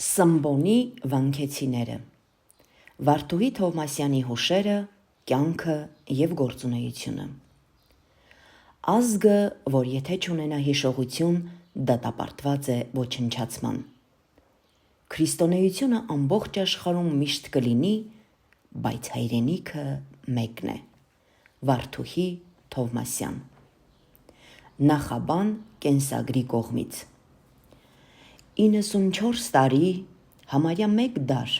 Սմբոնի վանքեցիները, Վարդուհի Թովմասյանի հուշերը, կյանքը և գործունեությունը։ Ազգը, որ եթե չունենա հիշողություն, դատապարտված է ոչնչացման։ Քրիստոնեությունը ամբողջ աշխարհում միշտ կլինի, բայց հայրենիքը մեկն է։ Վարդուհի Թովմասյան։ Նախաբան կենսագրի կողմից։ 94 տարի, համարյա մեկ դար։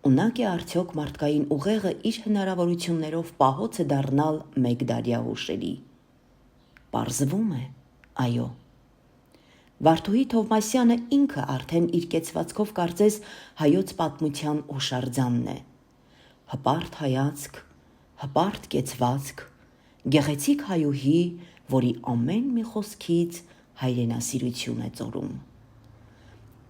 Ունակ է արդյոք մարդկային ուղեղը իր հնարավորություններով պահոց է դառնալ մեկդարյա հուշերի։ Պարզվում է, այո։ Վարդուհի Թովմասյանը ինքը արդեն իր կեցվածքով կարծես հայոց պատմության հուշարձանն է։ Հպարտ հայացք, հպարտ կեցվածք, գեղեցիկ հայուհի, որի ամեն մի խոսքից հայրենասիրություն է ծորում։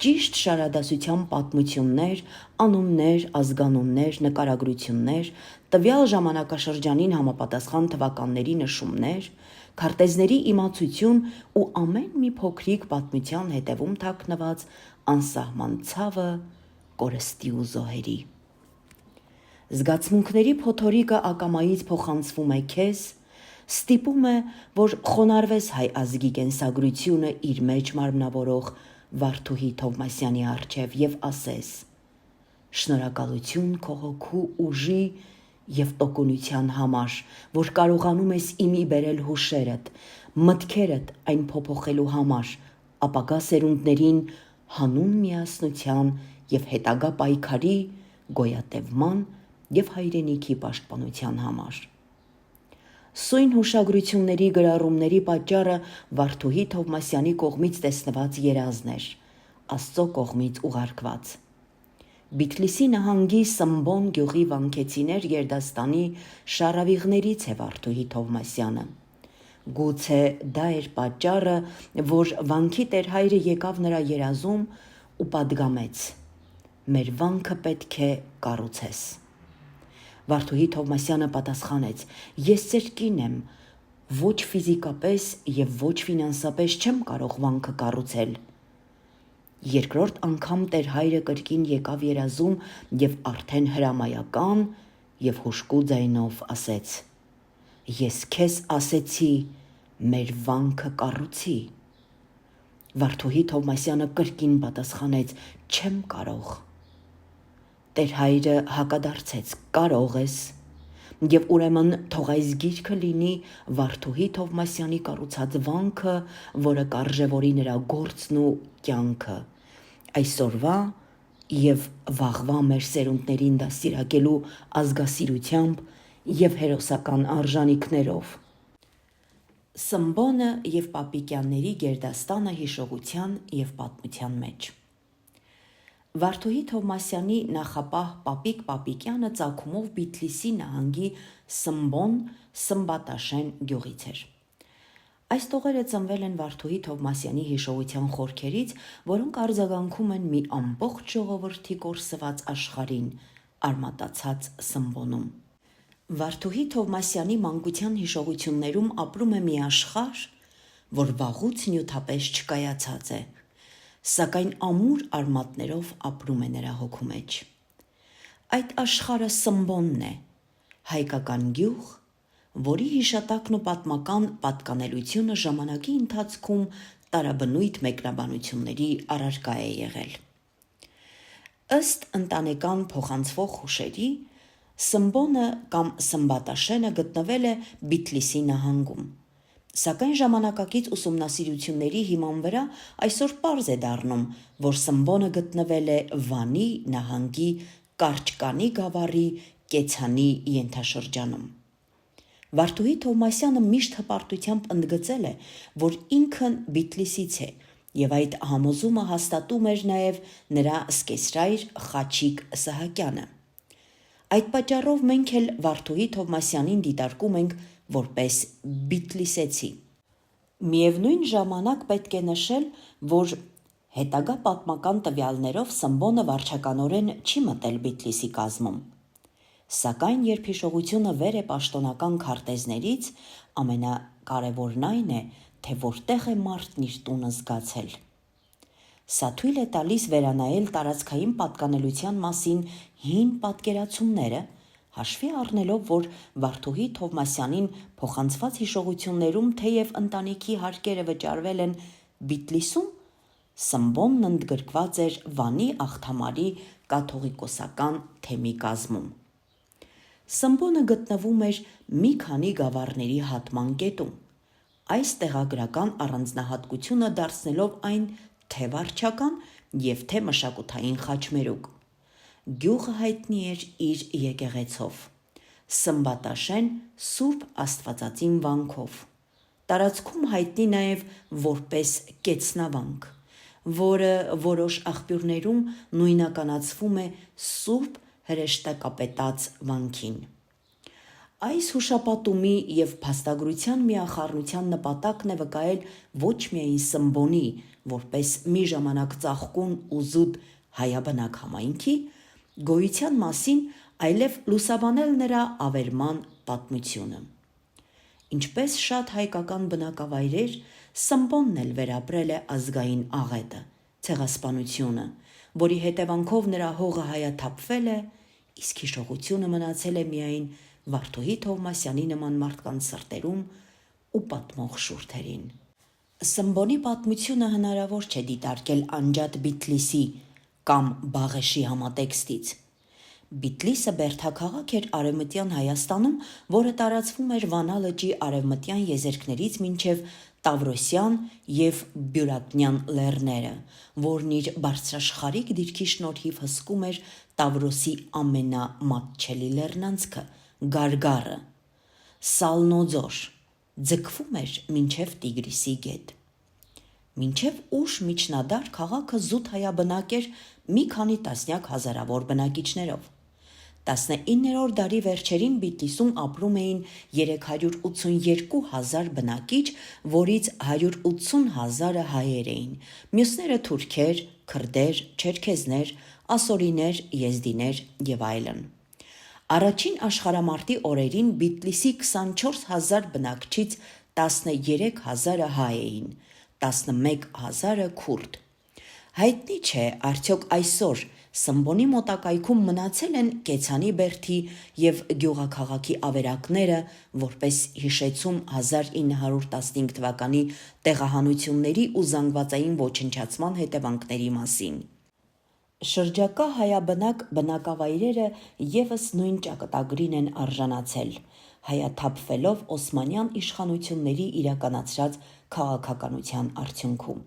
Ճիշտ շարադասության պատմություններ, անուններ, ազգանուններ, նկարագրություններ, տվյալ ժամանակաշրջանին համապատասխան թվականների նշումներ, քարտեզների իմացություն ու ամեն մի փոքրիկ պատմության հետևում թաքնված անսահման ցավը, կորստի ու զոհերի։ Զգացմունքների փոթորիկը ակամայից փոխանցվում է քեզ, ստիպում է, որ խոնարհվես հայ ազգի կենսագրությունը իր մեջ մարմնավորող Վարդուհի Թովմասյանի առջև և ասես. շնորհակալություն քո հոգու ուժի և տոկունության համար, որ կարողանում ես իմի բերել հուշերդ, մտքերդ այն փոփոխելու համար, ապագա սերունդներին հանուն միասնության և հետագա պայքարի, գոյատևման և հայրենիքի պաշտպանության համար։ Սույն հուշագրությունների գրառումների պատճառը Վարդուհի Թովմասյանի կողմից տեսնված երազն էր, Աստծո կողմից ուղարկված։ Բիթլիսի նահանգի Սմբոն գյուղի վանքեցիներ գերդաստանի շառավիղներից է Վարդուհի Թովմասյանը։ Գուցե դա էր պատճառը, որ վանքի տերհայրը եկավ նրա երազում ու պատգամեց. մեր վանքը պետք է կառուցես։ Վարդուհի Թովմասյանը պատասխանեց. ես ձեր կին եմ, ոչ ֆիզիկապես և ոչ ֆինանսապես չեմ կարող վանքը կառուցել։ Երկրորդ անգամ տերհայրը կրկին եկավ երազում և արդեն հրամայական և հուժկու ձայնով ասեց. ես քեզ ասեցի, մեր վանքը կառուցի։ Վարդուհի Թովմասյանը կրկին պատասխանեց. չեմ կարող։ Տերհայրը հակադարձեց. կարող ես, և ուրեմն թող այս գիրքը լինի Վարդուհի Թովմասյանի կառուցած վանքը, որը կարժևորի նրա գործն ու կյանքը, այսօրվա և վաղվա մեր սերունդներին դաստիարակելու ազգասիրությամբ և հերոսական արժանիքներով։ Սմբոնը և Պապիկյանների գերդաստանը հիշողության և պատմության մեջ։ Վարդուհի Թովմասյանի նախապահ Պապիկ Պապիկյանը ծագումով Բիթլիսի նահանգի Սմբոն Սմբատաշեն գյուղից էր։ Այս տողերը ծնվել են Վարդուհի Թովմասյանի հիշողության խորքերից, որոնք արձագանքում են մի ամբողջ ժողովրդի կորսված աշխարհին, արմատացած Սմբոնում։ Վարդուհի Թովմասյանի մանկության հիշողություններում ապրում է մի աշխարհ, որ վաղուց նյութապես չկայացած է, սակայն ամուր արմատներով ապրում է նրա հոգու մեջ։ Այդ աշխարհը Սմբոնն է, հայկական գյուղ, որի հիշատակն ու պատմական պատկանելությունը ժամանակի ընթացքում տարաբնույթ մեկնաբանությունների առարկա է եղել։ Ըստ ընտանեկան փոխանցվող հուշերի, Սմբոնը կամ Սմբատաշենը գտնվել է Բիթլիսի նահանգում, սակայն ժամանակակից ուսումնասիրությունների հիման վրա այսօր պարզ է դառնում, որ Սմբոնը գտնվել է Վանի նահանգի Կարճկանի գավառի Կեցանի ենթաշրջանում։ Վարդուհի Թովմասյանը միշտ հպարտությամբ ընդգծել է, որ ինքն Բիթլիսից է, և այդ համոզումը հաստատում էր նաև նրա սկեսրայր Խաչիկ Սահակյանը։ Այդ պատճառով մենք էլ Վարդուհի Թովմասյանին դիտարկում ենք որպես բիթլիսեցի։ Միևնույն ժամանակ պետք է նշել, որ հետագա պատմական տվյալներով Սմբոնը վարչականորեն չի մտել Բիթլիսի կազմում։ Սակայն երբ հիշողությունը վեր է պաշտոնական քարտեզներից, ամենակարևորն այն է, թե որտեղ է մարդն իր տունը զգացել։ Սա թույլ է տալիս վերանայել տարածքային պատկանելության մասին հին պատկերացումները, հաշվի առնելով, որ Վարդուհի Թովմասյանին փոխանցված հիշողություններում թեև ընտանիքի հարկերը վճարվել են Բիթլիսում, Սմբոնն ընդգրկված էր Վանի աղթամարի կաթողիկոսական թեմի կազմում։ Սմբոնը գտնվում էր մի քանի գավառների հատման կետում, այս տեղագրական առանձնահատկությունը դարձնելով այն թե վարչական և թե մշակութային խաչմերուկ։ Գյուղը հայտնի էր իր եկեղեցով, Սմբատաշեն Սուրբ Աստվածածին վանքով, տարածքում հայտնի նաև որպես կեցնավանք, որը որոշ աղբյուրներում նույնականացվում է Սուրբ հրեշտակապետած վանքին։ Այս հուշապատումի և փաստագրության միախառնության նպատակն է վկայել ոչ միայն Սմբոնի, որպես մի ժամանակ ծաղկուն ու զուտ հայաբնակ համայնքի, գոյության մասին, այլև լուսաբանել նրա ավերման պատմությունը։ Ինչպես շատ հայկական բնակավայրեր, Սմբոնն էլ վերապրել է ազգային աղետը, ցեղասպանությունը, որի հետևանքով նրա հողը հայաթափվել է, իսկ հիշողությունը մնացել է միայն Վարդուհի Թովմասյանի նման մարդկանց սրտերում ու պատմող շուրթերին։ Սմբոնի պատմությունը հնարավոր չէ դիտարկել անջատ Բիթլիսի կամ Բաղեշի համատեքստից։ Բիթլիսը բերդաքաղաք էր Արևմտյան Հայաստանում, որը տարածվում էր Վանա լճի արևմտյան եզերքներից մինչև Տավրոսյան և Բյուրատնյան լեռները, որն իր բարձրաշխարհիկ դիրքի շնորհիվ հսկում էր Տավրոսի ամենամատչելի լեռնանցքը՝ Գարգառը, Սալնոձոր, ձգվում էր մինչև Տիգրիսի գետ։ Մինչև ուշ միջնադար քաղաքը զուտ հայաբնակ էր մի քանի տասնյակ հազարավոր բնակիչներով։ 19-րդ դարի վերջերին Բիթլիսում ապրում էին 382 հազար բնակիչ, որից 180 հազարը հայեր էին, մյուսները թուրքեր, քրդեր, չերքեզներ, ասորիներ, եզդիներ և այլն։ Առաջին աշխարհամարտի օրերին Բիթլիսի 24 հազար բնակչից 13 հազարը հայ էին, 11 հազարը քուրդ։ Հայտնի չէ արդյոք այսօր Սմբոնի մոտակայքում մնացել են Կեցանի բերդի և գյուղաքաղաքի ավերակները, որպես հիշեցում 1915 թվականի տեղահանությունների ու զանգվածային ոչնչացման հետևանքների մասին։ Շրջակա հայաբնակ բնակավայրերը ևս նույն ճակատագրին են արժանացել, հայաթափվելով օսմանյան իշխանությունների իրականացրած քաղաքականության արդյունքում։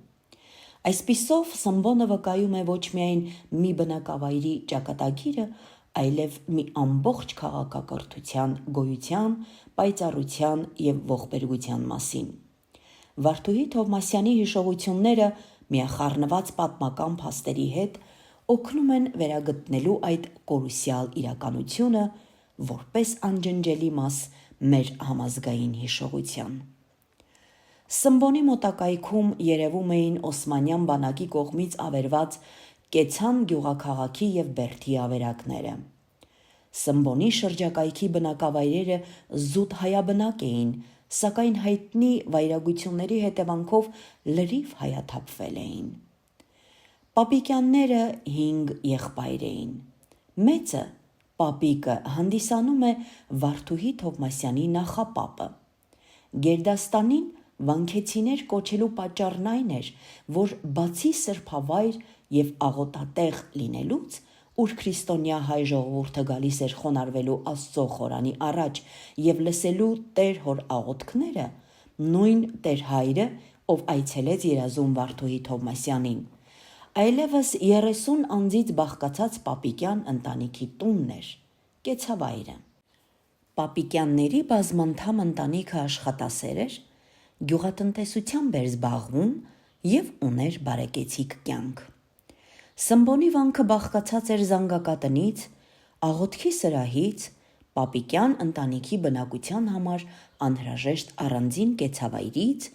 Այսպիսով Սմբոնը վկայում է ոչ միայն մի բնակավայրի ճակատագիրը, այլև մի ամբողջ քաղաքակրթության գոյության, պայծառության և ողբերգության մասին։ Վարդուհի Թովմասյանի հիշողությունները միախառնված պատմական փաստերի հետ օգնում են վերագտնելու այդ կորուսյալ իրականությունը որպես անջնջելի մաս մեր համազգային հիշողության։ Սմբոնի մոտակայքում երևում էին օսմանյան բանակի կողմից ավերված Կեցան գյուղաքաղաքի և բերդի ավերակները։ Սմբոնի շրջակայքի բնակավայրերը զուտ հայաբնակ էին, սակայն հայտնի վայրագությունների հետևանքով լրիվ հայաթափվել էին։ Պապիկյանները 5 եղբայր էին։ Մեծը, Պապիկը, հանդիսանում է Վարդուհի Թովմասյանի նախապապը։ Գերդաստանին վանքեցիներ կոչելու պատճառն այն էր, որ բացի սրբավայր և աղոթատեղ լինելուց, ուր քրիստոնյա հայ ժողովուրդը գալիս էր խոնարհվելու Աստծո խորանի առաջ և լսելու Տեր Հոր աղոթքները, նույն Տեր Հայրը, ով այցելեց երազում Վարդուհի Թովմասյանին, այլևս 30 անձից բաղկացած Պապիկյան ընտանիքի տունն էր, կեցավայրը։ Պապիկյանների բազմանդամ ընտանիքը աշխատասեր էր, գյուղատնտեսությամբ էր զբաղվում և ուներ բարեկեցիկ կյանք։ Սմբոնի վանքը բաղկացած էր զանգակատնից, աղոթքի սրահից, Պապիկյան ընտանիքի բնակության համար անհրաժեշտ առանձին կեցավայրից,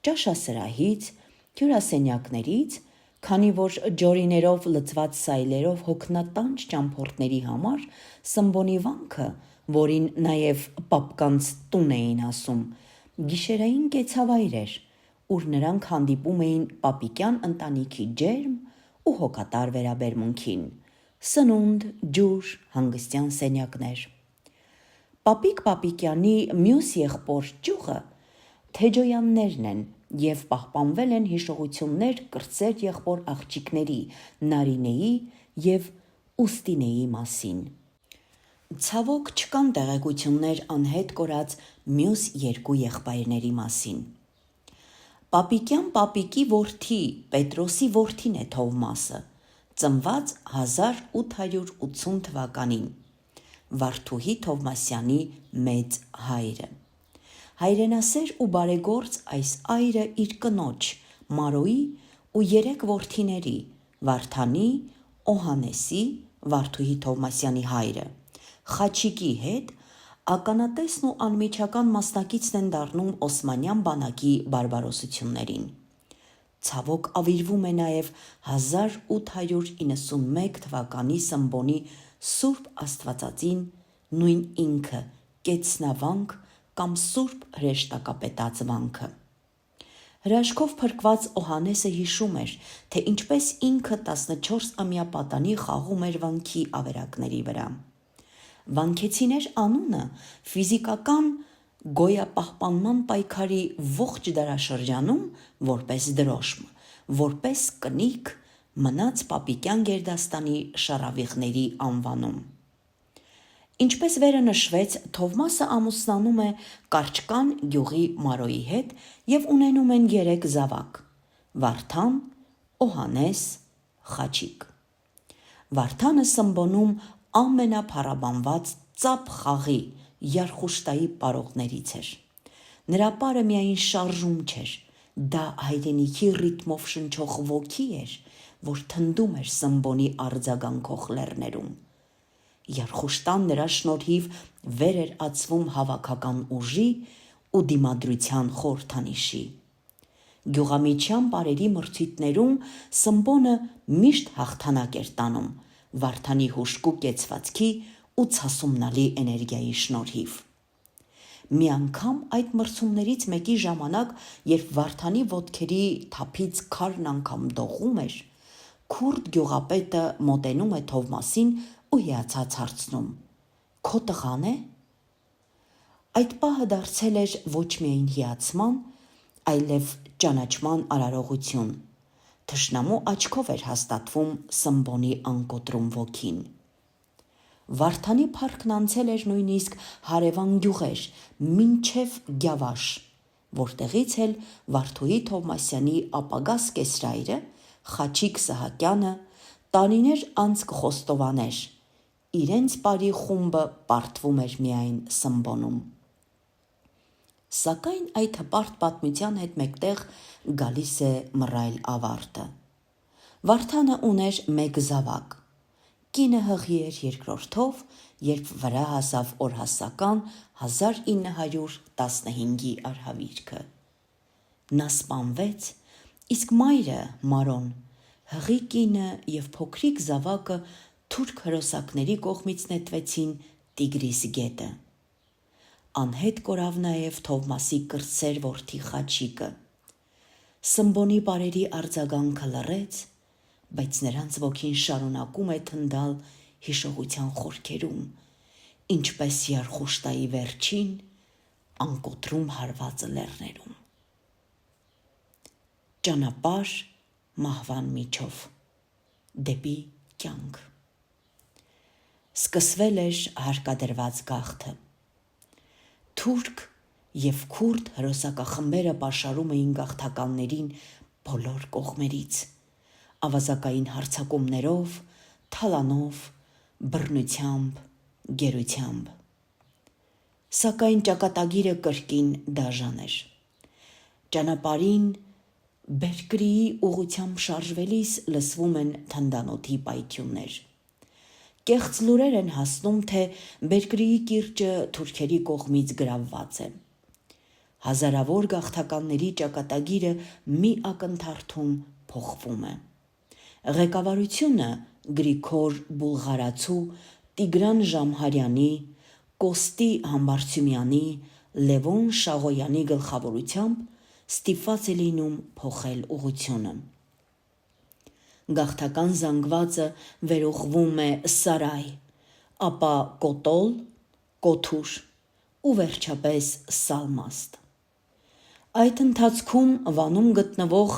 ճաշասրահից, հյուրասենյակներից, քանի որ ջորիներով լցված սայլերով հոգնատանչ ճամփորդների համար Սմբոնի վանքը, որին նաև պապկանց տուն էին ասում, գիշերային կեցավայր էր, ուր նրանք հանդիպում էին Պապիկյան ընտանիքի ջերմ ու հոգատար վերաբերմունքին, սնունդ, ջուր, հանգստյան սենյակներ։ Պապիկ Պապիկյանի մյուս եղբոր ճյուղը Թեջոյաններն են և պահպանվել են հիշողություններ կրտսեր եղբոր աղջիկների Նարինեի և Ուստինեի մասին։ Ցավոք չկան տեղեկություններ անհետ կորած մյուս երկու եղբայրների մասին։ Պապիկյան պապիկի որդի Պետրոսի որդին է Թովմասը, ծնված 1880 թվականին, Վարդուհի Թովմասյանի մեծ հայրը։ Հայրենասեր ու բարեգործ այս այրը իր կնոջ Մարոյի ու 3 որդիների Վարդանի, Օհանեսի, Վարդուհի Թովմասյանի հայրը, Խաչիկի հետ ականատեսն ու անմիջական մասնակիցն են դառնում Օսմանյան բանակի բարբարոսություններին։ Ցավոք ավիրվում է նաև 1891 թվականի Սմբոնի Սուրբ Աստվածածին նույն ինքը Կեցնավանք կամ Սուրբ հրեշտակապետած վանքը։ Հրաշքով փրկված Օհանեսը հիշում էր, թե ինչպես ինքը 14-ամյա պատանի խաղում էր վանքի ավերակների վրա։ Վանքեցիներ անունը ֆիզիկական գոյապահպանման պայքարի ողջ դարաշրջանում որպես դրոշմ, որպես կնիկ մնաց Պապիկյան գերդաստանի շառավիղների անվանում։ Ինչպես վերը նշվեց, Թովմասը ամուսնանում է Կարճկան գյուղի Մարոյի հետ և ունենում են 3 զավակ՝ Վարդան, Օհանես, Խաչիկ։ Վարդանը Սմբոնում ամենափառաբանված ծափ խաղի Յարխուշտայի պարողներից էր։ Նրա պարը միայն շարժում չէր, դա հայրենիքի ռիթմով շնչող ոգի էր, որ թնդում էր Սմբոնի արձագանքող լեռներում։ Յարխուշտան նրա շնորհիվ վեր էր ածվում հավաքական ուժի ու դիմադրության խորհրդանիշի։ Գյուղամիջյան պարերի մրցույթներում Սմբոնը միշտ հաղթանակ էր տանում Վարդանի հուժկու կեցվածքի ու ցասումնալի էներգիայի շնորհիվ։ Մի անգամ այդ մրցումներից մեկի ժամանակ, երբ Վարդանի ոտքերի թափից քարն անգամ դողում էր, քուրդ գյուղապետը մոտենում է Թովմասին ու հիացած հարցնում. «Քո տղա՞ն է»։ Այդ պահը դարձել էր ոչ միայն հիացման, այլև ճանաչման արարողություն։ Թշնամու աչքով էր հաստատվում Սմբոնի անկոտրում ոգին։ Վարդանի փառքն անցել էր նույնիսկ հարևան գյուղեր, մինչև Գյավաշ, որտեղից էլ Վարդուհի Թովմասյանի ապագա սկեսրայրը Խաչիկ Սահակյանը տարիներ անց կխոստովաներ. իրենց պարի խումբը պարտվում էր միայն Սմբոնում։ Սակայն այդ հպարտ պատմության հետ մեկտեղ գալիս է մռայլ ավարտը։ Վարդանը ուներ 1 զավակ։ Կինը հղի էր երկրորդով, երբ վրա հասավ օրհասական 1915-ի արհավիրքը։ Նա սպանվեց, իսկ մայրը Մարոն, հղի կինը և փոքրիկ զավակը թուրք հրոսակների կողմից նետվեցին Տիգրիս գետը։ Անհետ կորավ նաև Թովմասի կրտսեր որդի Խաչիկը։ Սմբոնի պարերի արձագանքը լռեց, բայց նրանց ոգին շարունակում է թնդալ հիշողության խորքերում, ինչպես Յարխուշտայի վերջին անկոտրում հարված լեռներում։ Ճանապարհ մահվան միջով դեպի կյանք։ Սկսվել էր հարկադրված գաղթը։ Թուրք և քուրդ հրոսակախմբերը պաշարում էին գաղթականներին բոլոր կողմերից, ավազակային հարձակումներով, թալանով, բռնությամբ, գերությամբ։ Սակայն ճակատագիրը կրկին դաժան էր։ Ճանապարհին Բերկրիի ուղղությամբ շարժվելիս լսվում են թնդանոթի պայթյուններ։ Կեղծ լուրեր են հասնում, թե Բերկրիի կիրճը թուրքերի կողմից գրավված է։ Հազարավոր գաղթականների ճակատագիրը մի ակնթարթում փոխվում է։ Ղեկավարությունը Գրիգոր Բուլղարացու, Տիգրան Ժամհարյանի, Կոստի Համբարձումյանի, Լևոն Շաղոյանի գլխավորությամբ ստիպված է լինում փոխել ուղղությունը։ Գաղթական զանգվածը վերուղղվում է սարայ, ապա կոտոլ, կոթուր ու վերջապես սալմաստ։ Այդ ընթացքում Վանում գտնվող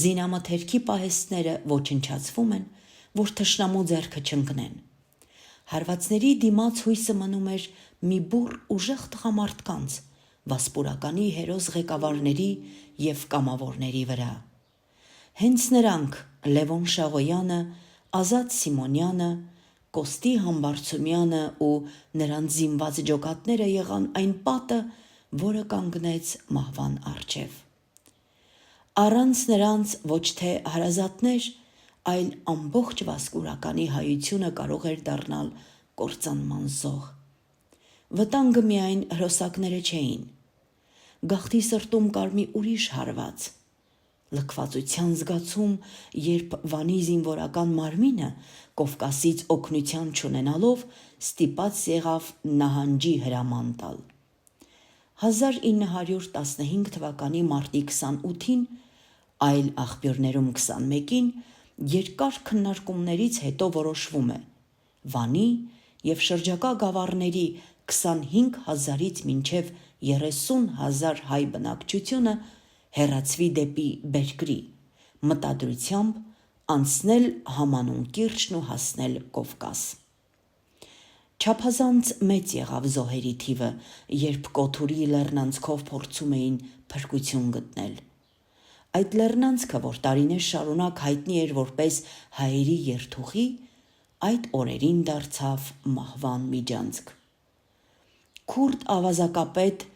զինամթերքի պահեստները ոչնչացվում են, որ թշնամու ձեռքը չընկնեն։ Հարվածների դիմաց հույսը մնում էր մի բուռ ուժեղ տղամարդկանց, վասպուրականի հերոս ղեկավարների և կամավորների վրա։ Հենց նրանք՝ Լևոն Շաղոյանը, Ազատ Սիմոնյանը, Կոստի Համբարձումյանը ու նրանց զինված ջոկատները եղան այն պատը, որը կանգնեց մահվան առջև։ Առանց նրանց ոչ թե հարազատներ, այլ ամբողջ վասպուրականի հայությունը կարող էր դառնալ կործանման զոհ։ Վտանգը միայն հրոսակները չէին։ Գաղթի սրտում կար մի ուրիշ հարված՝ լքվածության զգացում, երբ Վանի զինվորական մարմինը Կովկասից օգնության չունենալով ստիպված եղավ նահանջի հրաման տալ։ 1915 թվականի մարտի 28-ին, այլ աղբյուրներում 21-ին, երկար քննարկումներից հետո որոշվում է Վանի և շրջակա գավառների 25,000-ից մինչև 30,000 հայ բնակչությունը հեռացվի դեպի Բերկրի, մտադրությամբ անցնել Համանուն կիրճն ու հասնել Կովկաս։ Չափազանց մեծ եղավ զոհերի թիվը, երբ Կոթուրի լեռնանցքով փորձում էին փրկություն գտնել։ Այդ լեռնանցքը, որ տարիներ շարունակ հայտնի էր որպես հայերի երթուղի, այդ օրերին դարձավ մահվան միջանցք։ Քուրդ ավազակապետ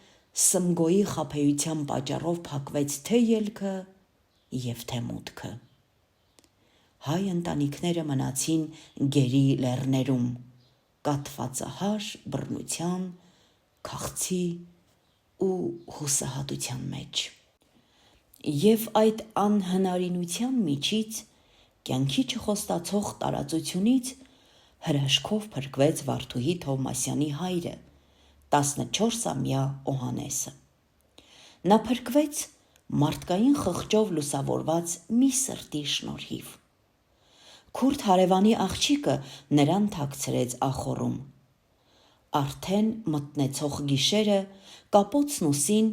Սմգոյի խաբեության պատճառով փակվեց թե ելքը և թե մուտքը։ Հայ ընտանիքները մնացին գերի լեռներում, կաթվածահար բռնության, քաղցի ու հուսահատության մեջ։ Եվ այդ անհնարինության միջից, կյանքի չխոստացող տարածությունից հրաշքով փրկվեց Վարդուհի Թովմասյանի հայրը, 14-ամյա Օհանեսը։ Նա փրկվեց մարդկային խղճով լուսավորված մի սրտի շնորհիվ։ Քուրդ հարևանի աղջիկը նրան թաքցրեց ախոռում։ Արդեն մտնեցող գիշերը կապոցն ուսին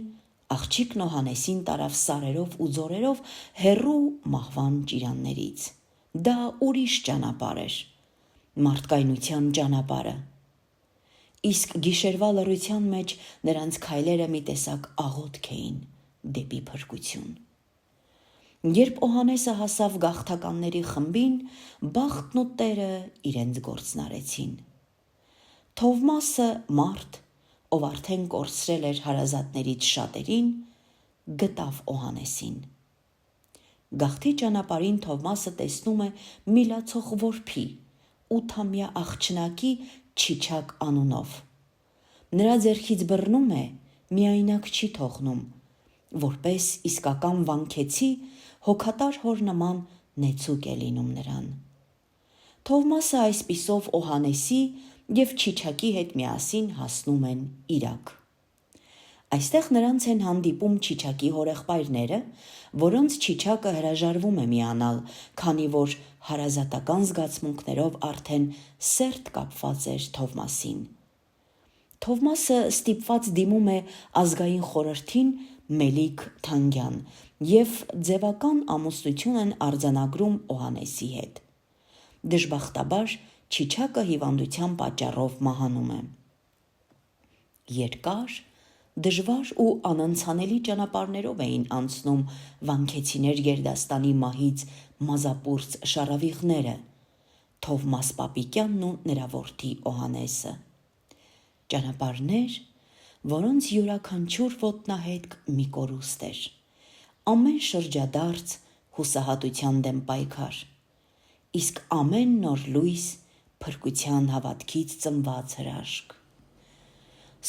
աղջիկն Օհանեսին տարավ սարերով ու ձորերով հեռու մահվան ճիրաններից։ Դա ուրիշ ճանապարհ էր, մարդկայնության ճանապարհը։ Իսկ գիշերվա լռության մեջ նրանց քայլերը մի տեսակ աղոթք էին դեպի փրկություն։ Երբ Օհանեսը հասավ գաղթականների խմբին, բախտն ու Տերը իրենց գործն արեցին։ Թովմասը, մարդ, ով արդեն կորցրել էր հարազատներից շատերին, գտավ Օհանեսին։ Գաղթի ճանապարհին Թովմասը տեսնում է մի լացող որբի, 8-ամյա աղջնակի Չիչակ անունով։ Նրա ձեռքից բռնում է, միայնակ չի թողնում, որպես իսկական վանքեցի, հոգատար հոր նման նեցուկ է լինում նրան։ Թովմասը այսպիսով Օհանեսի և Չիչակի հետ միասին հասնում են Իրաք։ Այստեղ նրանց են հանդիպում Չիչակի հորեղբայրները, որոնց Չիչակը հրաժարվում է միանալ, քանի որ հարազատական զգացմունքներով արդեն սերտ կապված էր Թովմասին։ Թովմասը ստիպված դիմում է ազգային խորհրդին Մելիք Թանգյան և ձևական ամուսնություն են արձանագրում Օհանեսի հետ։ Դժբախտաբար Չիչակը հիվանդության պատճառով մահանում է։ Երկար, դժվար ու անանցանելի ճանապարհներով էին անցնում վանքեցիներ Գերդաստանի մահից մազապուրծ շառավիղները, Թովմաս Պապիկյանն ու նրա որդի Օհանեսը։ Ճանապարհներ, որոնց յուրաքանչյուր ոտնահետք մի կորուստ էր, ամեն շրջադարձ հուսահատության դեմ պայքար, իսկ ամեն նոր լույս փրկության հավատքից ծնված հրաշք։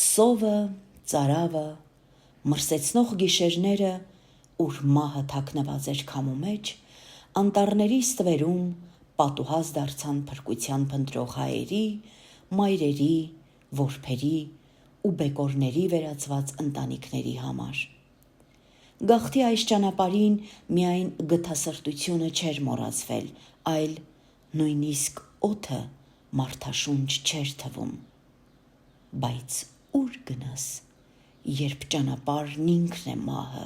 Սովը, ծարավը, մրսեցնող գիշերները, ուր մահը թաքնված էր քամու մեջ, անտառների ստվերում պատուհաս դարձան փրկության փնտրող հայերի, մայրերի, որբերի ու բեկորների վերածված ընտանիքների համար։ Գաղթի այս ճանապարհին միայն գթասրտությունը չէր մոռացվել, այլ նույնիսկ օդը մարդաշունչ չէր թվում։ Բայց ուր գնաս, երբ ճանապարհն ինքն է մահը։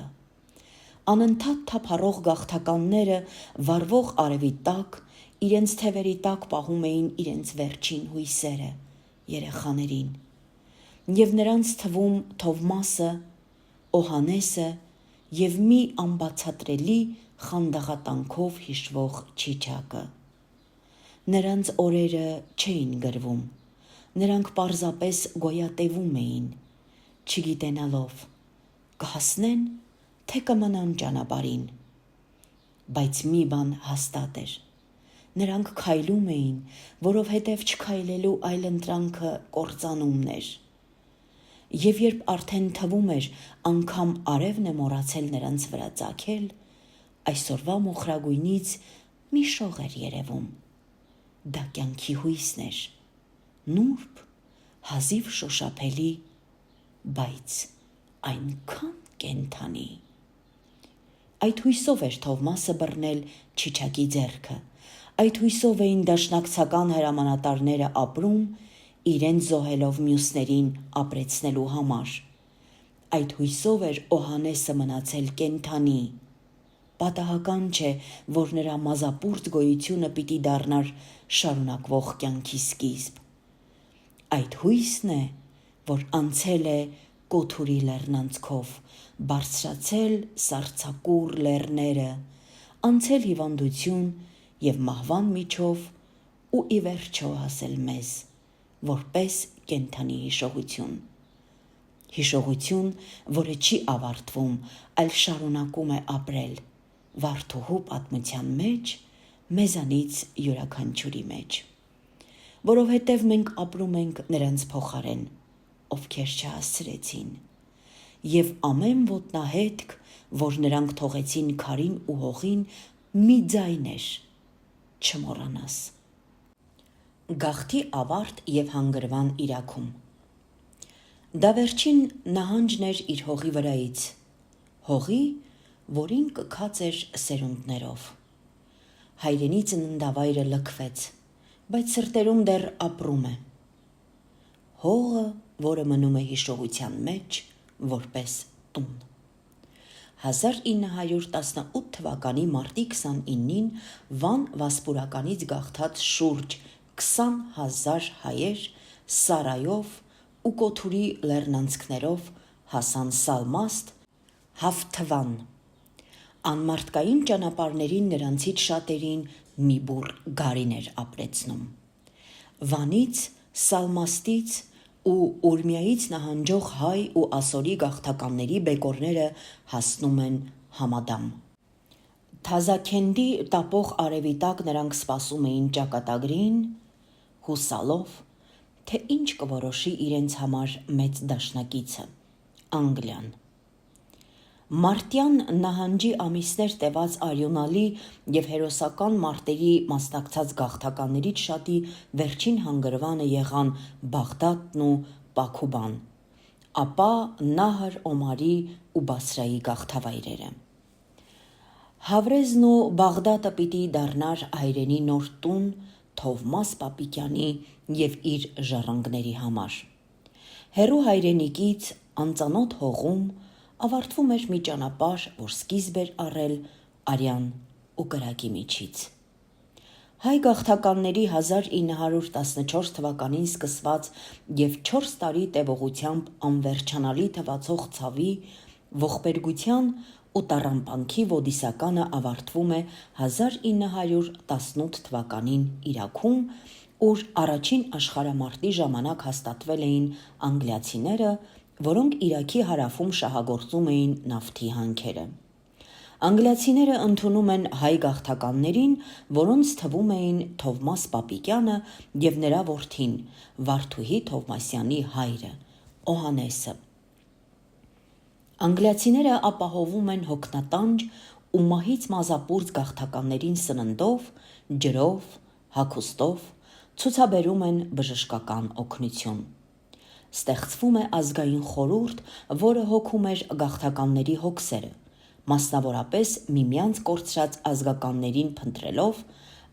Անընդհատ թափառող գաղթականները վառվող արևի տակ, իրենց թևերի տակ պահում էին իրենց վերջին հույսերը, երեխաներին, և նրանց թվում Թովմասը, Օհանեսը և մի անբացատրելի խանդաղատանքով հիշվող Չիչակը։ Նրանց օրերը չէին գրվում, նրանք պարզապես գոյատևում էին, չգիտենալով կհասնեն, թե կմնան ճանապարհին։ Բայց մի բան հաստատ էր, նրանք քայլում էին, որովհետև չքայլելու այլընտրանքը կործանումն էր։ Եվ երբ արդեն թվում էր անգամ արևն է մոռացել նրանց վրա ծագել, այսօրվա մոխրագույնից մի շող էր երևում։ Դա կյանքի հույսն էր, նուրբ, հազիվ շոշափելի, բայց այնքան կենդանի։ Այդ հույսով էր Թովմասը բռնել Չիչակի ձեռքը, այդ հույսով էին դաշնակցական հրամանատարները ապրում, իրենց զոհելով մյուսներին ապրեցնելու համար։ Այդ հույսով էր Օհանեսը մնացել կենդանի։ Պատահական չէ, որ նրա մազապուրծ գոյությունը պիտի դառնար շարունակվող կյանքի սկիզբ։ Այդ հույսն է, որ անցել է Կոթուրի լեռնանցքով, բարձրացել սառցակուռ լեռները, անցել հիվանդություն և մահվան միջով ու ի վերջո հասել մեզ, որպես կենդանի հիշողություն։ Հիշողություն, որը չի ավարտվում, այլ շարունակում է ապրել վարդուհու պատմության մեջ, մեզանից յուրաքանչյուրի մեջ։ Որովհետև մենք ապրում ենք նրանց փոխարեն, ովքեր չհասցրեցին, և ամեն ոտնահետք, որ նրանք թողեցին քարին ու հողին, մի ձայն էր, չմոռանաս։ Գաղթի ավարտ և հանգրվան իրաքում։ Դա վերջին նահանջն էր իր հողի վրայից, հողի, որին կքած էր սերունդներով։ Հայրենի ծննդավայրը լքվեց, բայց սրտերում դեռ ապրում է։ Հողը, որը մնում է հիշողության մեջ, որպես տուն։ 1918 թվականի մարտի 29-ին Վան Վասպուրականից գաղթած շուրջ 20,000 հայեր Սարայով ու Կոթուրի լեռնանցքներով հասան Սալմաստ, Հավթվան։ Անմարդկային ճանապարհներին նրանցից շատերին մի բուռ գարին էր ապրեցնում։ Վանից, Սալմաստից ու Ուրմիայից նահանջող հայ ու ասորի գաղթականների բեկորները հասնում են Համադամ։ Թազաքենդի տապող արևի տակ նրանք սպասում էին ճակատագրին, հուսալով, թե ինչ կորոշի իրենց համար մեծ դաշնակիցը՝ Անգլիան։ Մարտյան նահանջի ամիսներ տևած արյունալի և հերոսական մարտերի մասնակցած գաղթականներից շատի վերջին հանգրվանը եղան Բաղդադն ու Պաքուբան, ապա Նահր Օմարի ու Բասրայի գաղթավայրերը։ Հավրեզն ու Բաղդադը պիտի դառնար հայրենի նոր տուն Թովմաս Պապիկյանի և իր ժառանգների համար։ Հեռու հայրենիքից անծանոթ հողում ավարտվում էր մի ճանապարհ, որ սկիզբ էր առել արյան ու կրակի միջից։ Հայ գաղթականների 1914 թվականին սկսված և 4 տարի տևողությամբ անվերջանալի թվացող ցավի, ողբերգության ու տառապանքի ոդիսականը ավարտվում է 1918 թվականին Իրաքում, ուր առաջին աշխարհամարտի ժամանակ հաստատվել էին անգլիացիները, որոնք Իրաքի հարավում շահագործում էին նավթի հանքերը։ Անգլիացիները ընդունում են հայ գաղթականներին, որոնց թվում էին Թովմաս Պապիկյանը և նրա որդին, Վարդուհի Թովմասյանի հայրը, Օհանեսը։ Անգլիացիները ապահովում են հոգնատանջ ու մահից մազապուրծ գաղթականներին սննդով, ջրով, հագուստով, ցուցաբերում են բժշկական օգնություն։ Ստեղծվում է ազգային խորհուրդ, որը հոգում էր գաղթականների հոգսերը, մասնավորապես միմյանց կորցրած ազգականներին փնտրելով,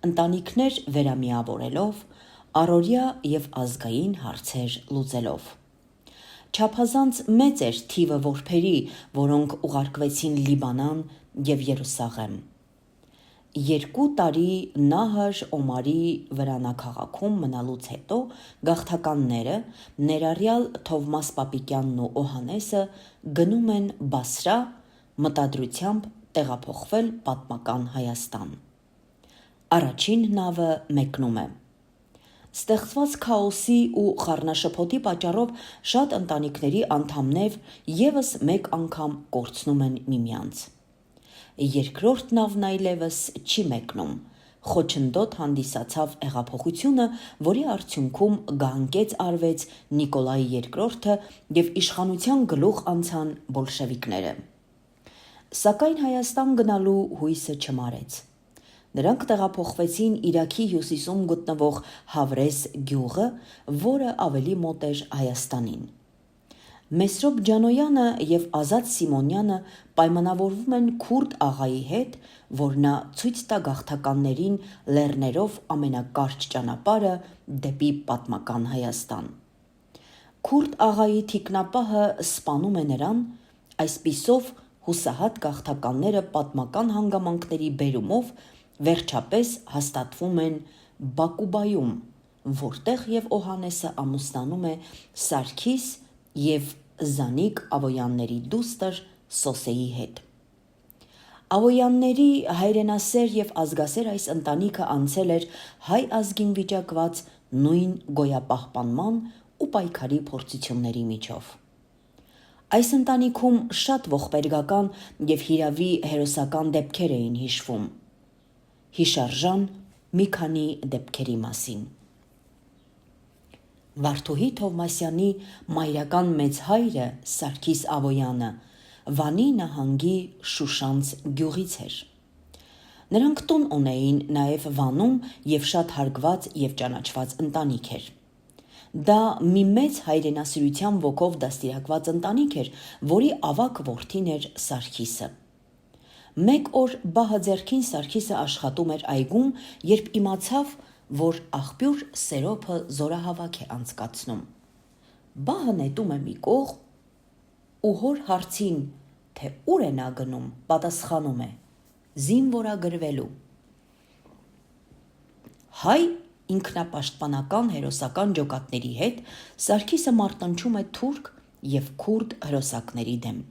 ընտանիքներ վերամիավորելով, առօրյա և ազգային հարցեր լուծելով։ Չափազանց մեծ էր թիվը որբերի, որոնք ուղարկվեցին Լիբանան և Երուսաղեմ։ 2 տարի Նահր Օմարի վրանաքաղաքում մնալուց հետո գաղթականները, ներառյալ Թովմաս Պապիկյանն ու Օհանեսը, գնում են Բասրա, մտադրությամբ տեղափոխվել պատմական Հայաստան։ Առաջին նավը մեկնում է։ Ստեղծված քաոսի ու խառնաշփոթի պատճառով շատ ընտանիքների անդամներ ևս մեկ անգամ կորցնում են միմյանց։ Երկրորդ նավն այլևս չի մեկնում, խոչընդոտ հանդիսացավ հեղափոխությունը, որի արդյունքում գանգեց արվեց Նիկոլայ II և իշխանության գլուխ անցան բոլշևիկները։ Սակայն Հայաստան գնալու հույսը չմարեց։ Նրանք տեղափոխվեցին Իրաքի հյուսիսում գտնվող Հավրես գյուղը, որը ավելի մոտ էր Հայաստանին։ Մեսրոպ Ջանոյանը և Ազատ Սիմոնյանը պայմանավորվում են Քուրդ աղայի հետ, որ նա ցույց տա գաղթականներին լեռներով ամենակարճ ճանապարհը դեպի պատմական Հայաստան։ Քուրդ աղայի թիկնապահը սպանում է նրան, այսպիսով հուսահատ գաղթականները պատմական հանգամանքների բերումով վերջապես հաստատվում են Բակուբայում, որտեղ և Օհանեսը ամուսնանում է Սարգիս և Զանիկ Ավոյանների դուստր Սոսեի հետ։ Ավոյանների հայրենասեր և ազգասեր այս ընտանիքը անցել էր հայ ազգին վիճակված նույն գոյապահպանման ու պայքարի փորձությունների միջով։ Այս ընտանիքում շատ ողբերգական և հիրավի հերոսական դեպքեր էին հիշվում։ Հիշարժան մի քանի դեպքերի մասին։ Վարդուհի Թովմասյանի մայրական մեծ հայրը Սարգիս Ավոյանը Վանի նահանգի Շուշանց գյուղից էր։ Նրանք տուն ունեին նաև Վանում և շատ հարգված և ճանաչված ընտանիք էր։ Դա մի մեծ հայրենասիրության ոգով դաստիարակված ընտանիք էր, որի ավագ որդին էր Սարգիսը։ Մեկ օր բահը ձեռքին Սարգիսը աշխատում էր այգում, երբ իմացավ, որ աղբյուր Սերոփը զորահավաք է անցկացնում։ Բահը նետում է մի կողմ ու հոր հարցին, թե ուր է նա գնում, պատասխանում է. զինվորագրվելու։ Հայ ինքնապաշտպանական հերոսական ջոկատների հետ Սարգիսը մարտնչում է թուրք և քուրդ հրոսակների դեմ։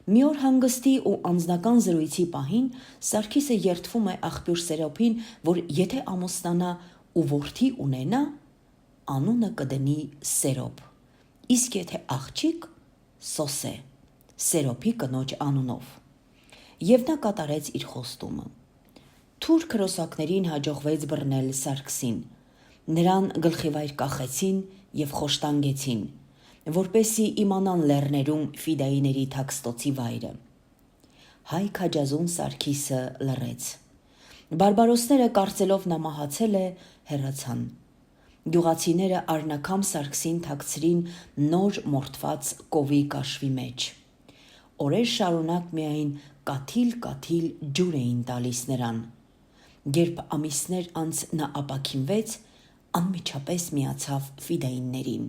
Մի օր հանգստի ու անձնական զրույցի պահին Սարգիսը երդվում է աղբյուր Սերոփին, որ եթե ամուսնանա ու որդի ունենա, անունը կդնի Սերոփ, իսկ եթե աղջիկ՝ Սոսե, Սերոփի կնոջ անունով։ Եվ նա կատարեց իր խոստումը։ Թուրք հրոսակներին հաջողվեց բռնել Սարգսին։ Նրան գլխիվայր կախեցին և խոշտանգեցին, որպեսզի իմանան լեռներում ֆիդայիների թաքստոցի վայրը։ Հայ քաջազուն Սարգիսը լռեց։ Բարբարոսները, կարծելով նա մահացել է, հեռացան։ Գյուղացիները առնաքամ Սարգսին թաքցրին նոր մորթված կովի կաշվի մեջ։ Օրեր շարունակ միայն կաթիլ-կաթիլ ջուր էին տալիս նրան։ Երբ ամիսներ անց նա ապաքինվեց, անմիջապես միացավ ֆիդայիններին։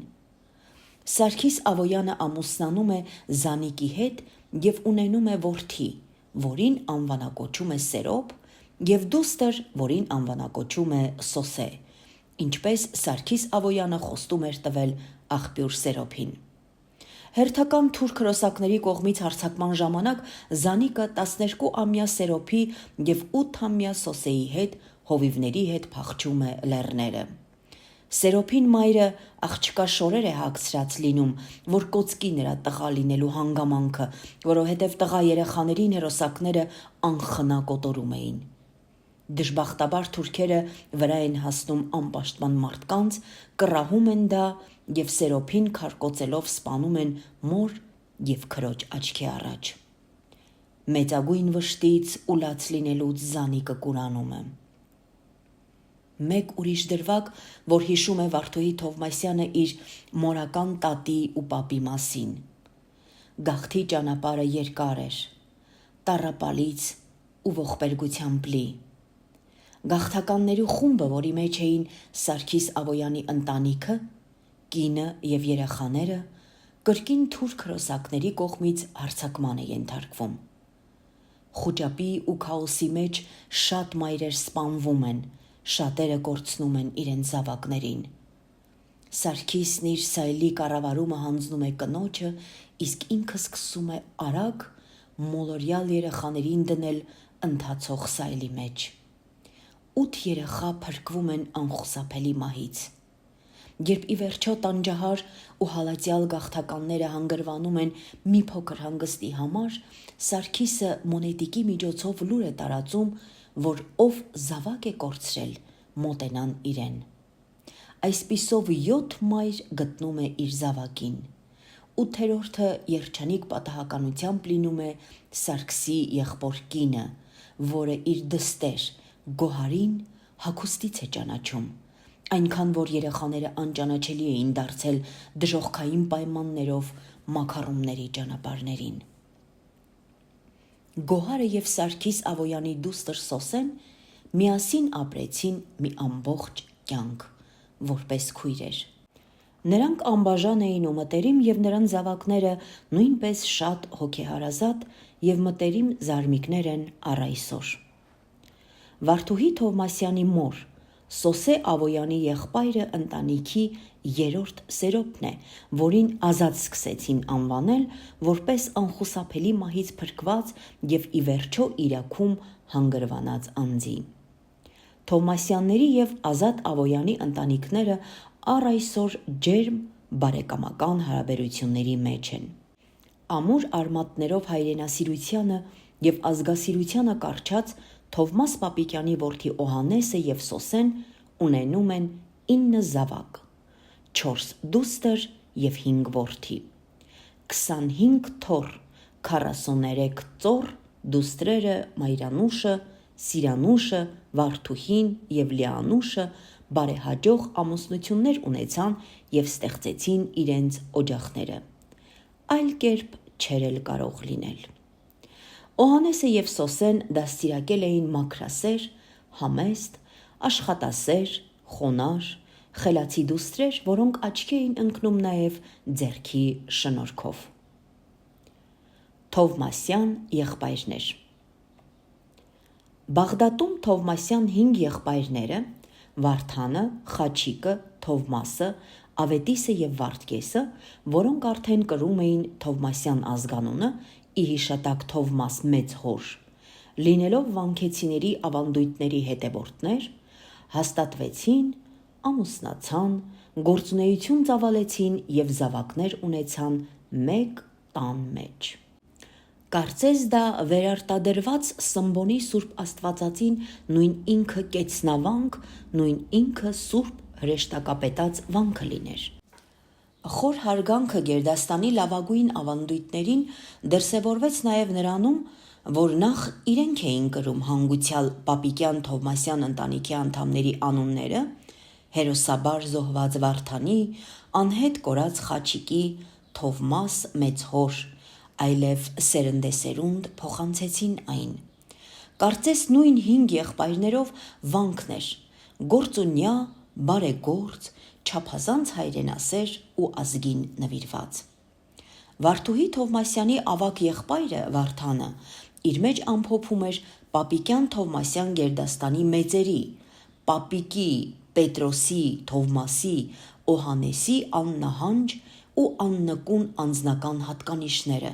Սարգիս Ավոյանը ամուսնանում է Զանիկի հետ և ունենում է որդի, որին անվանակոչում է Սերոփ, և դուստր, որին անվանակոչում է Սոսե, ինչպես Սարգիս Ավոյանը խոստում էր տվել աղբյուր Սերոփին։ Հերթական թուրք հրոսակների կողմից հարձակման ժամանակ Զանիկը 12-ամյա Սերոփի և 8-ամյա Սոսեի հետ հովիվների հետ փախչում է լեռները։ Սերոփին մայրը աղջկա շորեր է հագցրած լինում, որ կոծկի նրա տղա լինելու հանգամանքը, որովհետև տղա երեխաներին հերոսակները անխնա կոտորում էին։ Դժբախտաբար թուրքերը վրա են հասնում անպաշտպան մարդկանց, կռահում են դա և Սերոփին քարկոծելով սպանում են մոր և քրոջ աչքի առաջ։ Մեծագույն վշտից ու լաց լինելուց Զանիկը կուրանում է։ Մեկ ուրիշ դրվագ, որ հիշում է Վարդուհի Թովմասյանը իր մորական տատի ու պապի մասին։ Գաղթի ճանապարհը երկար էր։ տառապալից ու ողբերգությամբ լի։ Գաղթականներու խումբը, որի մեջ էին Սարգիս Ավոյանի ընտանիքը, կինը եւ երեխաները, կրկին թուրք հրոսակների կողմից հարձակման է ենթարկվում։ Խուճապի ու քաոսի մեջ շատ մայրեր սպանվում են, շատերը կորցնում են իրենց զավակներին։ Սարգիսն իր սայլի կառավարումը հանձնում է կնոջը, իսկ ինքը սկսում է արագ մոլորյալ երեխաներին դնել ընթացող սայլի մեջ։ 8 երեխա փրկվում են անխուսափելի մահից։ Երբ ի վերջո տանջահար ու հալածյալ գաղթականները հանգրվանում են մի փոքր հանգստի համար, Սարգիսը մոնետիկի միջոցով լուր է տարածում, որ ով զավակ է կորցրել, մոտենան իրեն։ Այսպիսով 7 մայր գտնում է իր զավակին։ 8-րդը երջանիկ պատահականությամբ լինում է Սարգսի եղբոր կինը, որը իր դստեր Գոհարին հագուստից է ճանաչում, այնքան որ երեխաները անճանաչելի էին դարձել դժոխքային պայմաններով մաքարումների ճանապարհներին։ Գոհարը եւ Սարգիս Ավոյանի դուստր Սոսեն միասին ապրեցին մի ամբողջ կյանք, որպես քույրեր։ Նրանք անբաժան էին ու մտերիմ եւ նրանց զավակները նույնպես շատ հոգեհարազատ եւ մտերիմ զարմիկներ են առ այսօր։ Վարդուհի Թովմասյանի մոր Սոսե Ավոյանի եղբայրը ընտանիքի 3-րդ սերոբն է, որին ազատ սկսեցին անվանել որպես անխուսափելի մահից փրկված եւ ի վերջո Իրաքում հանգրվանած անձի։ Թովմասյանների եւ Ազատ Ավոյանի ընտանիքները առ այսօր ջերմ բարեկամական հարաբերությունների մեջ են։ Ամուր արմատներով հայրենասիրությանը եւ ազգասիրությանը կառչած Թովմաս Պապիկյանի որդի Օհանեսը եւ Սոսեն ունենում են 9 զավակ, 4 դուստր եւ 5 որդի, 25 թոռ, 43 ծոռ, դուստրերը Մայրանուշը, Սիրանուշը, Վարդուհին եւ Լիանուշը բարեհաջող ամուսնություններ ունեցան եւ ստեղծեցին իրենց օջախները։ Այլ կերպ չէր էլ կարող լինել։ Օհանեսը եւ Սոսեն դաստիարակել էին մաքրասեր, համեստ, աշխատասեր, խոնար, խելացի դուստրեր, որոնք աչքի էին ընկնում նաեւ ձեռքի շնորհքով։ Թովմասյան եղբայրներ։ Բաղդադում Թովմասյան 5 եղբայրները Վարդանը, Խաչիկը, Թովմասը, Ավետիսը եւ Վարդգեսը, որոնք արդեն կրում էին Թովմասյան ազգանունը, ի հիշատակ Թովմաս մեծ հոր, լինելով վանքեցիների ավանդույթների հետևորդներ, հաստատվեցին, ամուսնացան, գործունեություն ծավալեցին եւ զավակներ ունեցան մեկ տան մեջ։ Կարծես դա վերարտադրված Սմբոնի Սուրբ Աստվածածին նույն ինքը կեցնավանք, նույն ինքը Սուրբ հրեշտակապետած վանքը լիներ։ Խոր հարգանքը Գերդաստանի լավագույն ավանդույթներին դրսևորվեց նաև նրանում, որ նախ իրենք էին կրում հանգուցյալ Պապիկյան Թովմասյան ընտանիքի անդամների անունները, հերոսաբար զոհված Վարդանի, անհետ կորած Խաչիկի, Թովմաս մեծ հոր, այլև սերնդեսերունդ փոխանցեցին այն։ Կարծես նույն 5 եղբայրներով վանքն էր, գործունյա, բարեգործ, չափազանց հայրենասեր ու ազգին նվիրված։ Վարդուհի Թովմասյանի ավագ եղբայրը Վարդանը իր մեջ ամփոփում էր Պապիկյան Թովմասյան Գերդաստանի մեծերի, Պապիկի, Պետրոսի, Թովմասի, Օհանեսի աննահանջ ու աննկուն անձնական հատկանիշները,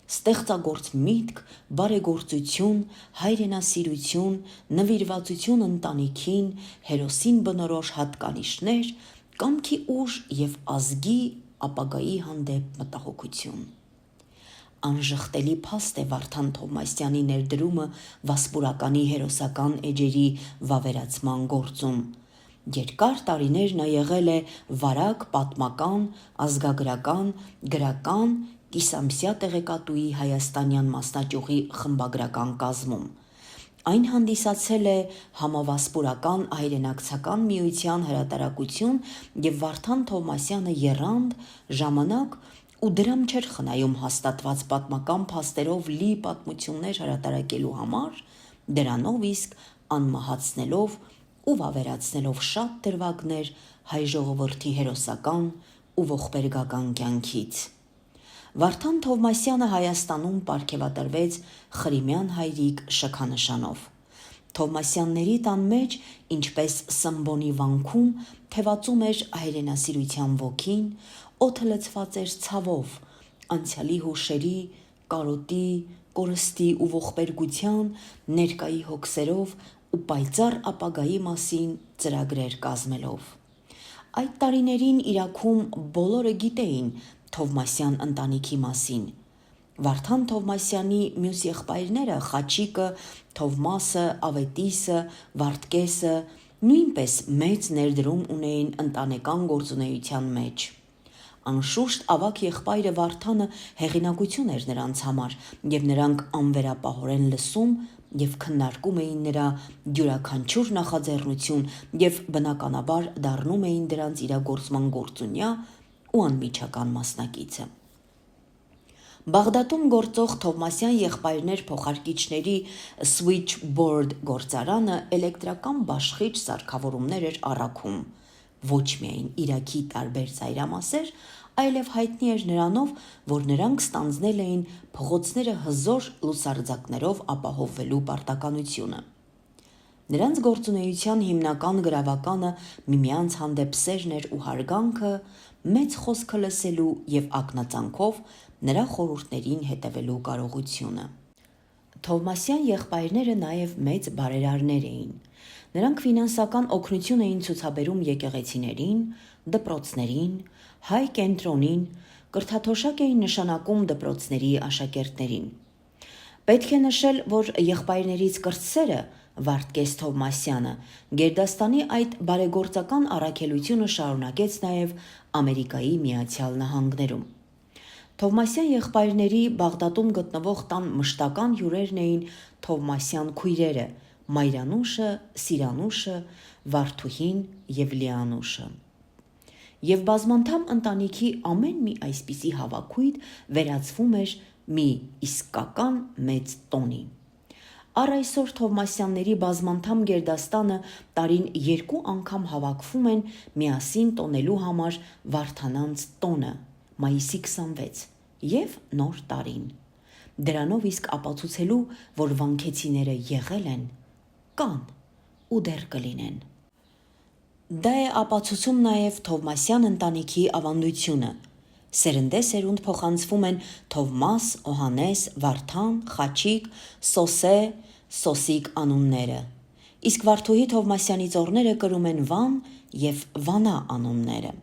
ստեղծագործ միտք, բարեգործություն, հայրենասիրություն, նվիրվածություն ընտանիքին, հերոսին բնորոշ հատկանիշներ, կամքի ուժ եւ ազգի ապագայի հանդեպ մտահոգություն։ Անժխտելի փաստ է Վարդան Թովմասյանի ներդրումը վասպուրականի հերոսական էջերի վավերացման գործում։ Երկար տարիներ նա եղել է վարակ պատմական, ազգագրական, գրական, կիսամսյա տեղեկատուի հայաստանյան մասնաճյուղի խմբագրական կազմում։ Այն հանդիսացել է Համավասպուրական հայրենակցական միության հրատարակություն եւ Վարդան Թովմասյանը եռանդ, ժամանակ ու դրամ չէր խնայում հաստատված պատմական փաստերով լի պատմություններ հրատարակելու համար, դրանով իսկ անմահացնելով ու վավերացնելով շատ դրվագներ հայ ժողովրդի հերոսական ու ողբերգական կյանքից։ Վարդան Թովմասյանը Հայաստանում պարգևատրվեց Խրիմյան հայրիկ շքանշանով։ Թովմասյանների տան մեջ, ինչպես Սմբոնի վանքում, թևածում էր հայրենասիրության ոգին, օդը լցված էր ցավով, անցյալի հուշերի, կարոտի, կորստի ու ողբերգության, ներկայի հոգսերով ու պայծառ ապագայի մասին ծրագրեր կազմելով։ Այդ տարիներին Իրաքում բոլորը գիտեին Թովմասյան ընտանիքի մասին։ Վարդան Թովմասյանի մյուս եղբայրները Խաչիկը, Թովմասը, Ավետիսը, Վարդգեսը նույնպես մեծ ներդրում ունեին ընտանեկան գործունեության մեջ։ Անշուշտ ավագ եղբայրը Վարդանը հեղինակություն էր նրանց համար, և նրանք անվերապահորեն լսում և քննարկում էին նրա յուրաքանչյուր նախաձեռնություն և բնականաբար դառնում էին դրանց իրագործման գործունյա ու անմիջական մասնակիցը։ Բաղդադում գործող Թովմասյան եղբայրներ փոխարկիչների Switchboard գործարանը էլեկտրական բաշխիչ սարքավորումներ էր առաքում, ոչ միայն Իրաքի տարբեր ծայրամասեր, այլև հայտնի էր նրանով, որ նրանք ստանձնել էին փողոցները հզոր լուսարձակներով ապահովելու պարտականությունը։ Նրանց գործունեության հիմնական գրավականը միմյանց հանդեպ սերն էր ու հարգանքը, մեծ խոսքը լսելու և ակնածանքով նրա խորհուրդներին հետևելու կարողությունը։ Թովմասյան եղբայրները նաև մեծ բարերարներ էին։ Նրանք ֆինանսական օգնություն էին ցուցաբերում եկեղեցիներին, դպրոցներին, հայ կենտրոնին, կրթաթոշակ էին նշանակում դպրոցների աշակերտներին։ Պետք է նշել, որ եղբայրներից կրտսերը Վարդգես Թովմասյանը գերդաստանի այդ բարեգործական առաքելությունը շարունակեց նաև Ամերիկայի Միացյալ Նահանգներում։ Թովմասյան եղբայրների Բաղդադում գտնվող տան մշտական հյուրերն էին Թովմասյան քույրերը՝ Մայրանուշը, Սիրանուշը, Վարդուհին և Լիանուշը։ Եվ բազմանդամ ընտանիքի ամեն մի այսպիսի հավաքույթ վերածվում էր մի իսկական մեծ տոնի։ Առ այսօր Թովմասյանների բազմանդամ գերդաստանը տարին 2 անգամ հավաքվում են միասին տոնելու համար Վարդանանց տոնը, մայիսի 26 և Նոր տարին, դրանով իսկ ապացուցելու, որ վանքեցիները եղել են, կան ու դեռ կլինեն։ Դա է ապացուցում նաև Թովմասյան ընտանիքի ավանդությունը։ Սերնդեսերունդ փոխանցվում են Թովմաս, Օհանես, Վարդան, Խաչիկ, Սոսե, Սոսիկ անունները, իսկ Վարդուհի Թովմասյանի ծոռները կրում են Վան և Վանա անունները։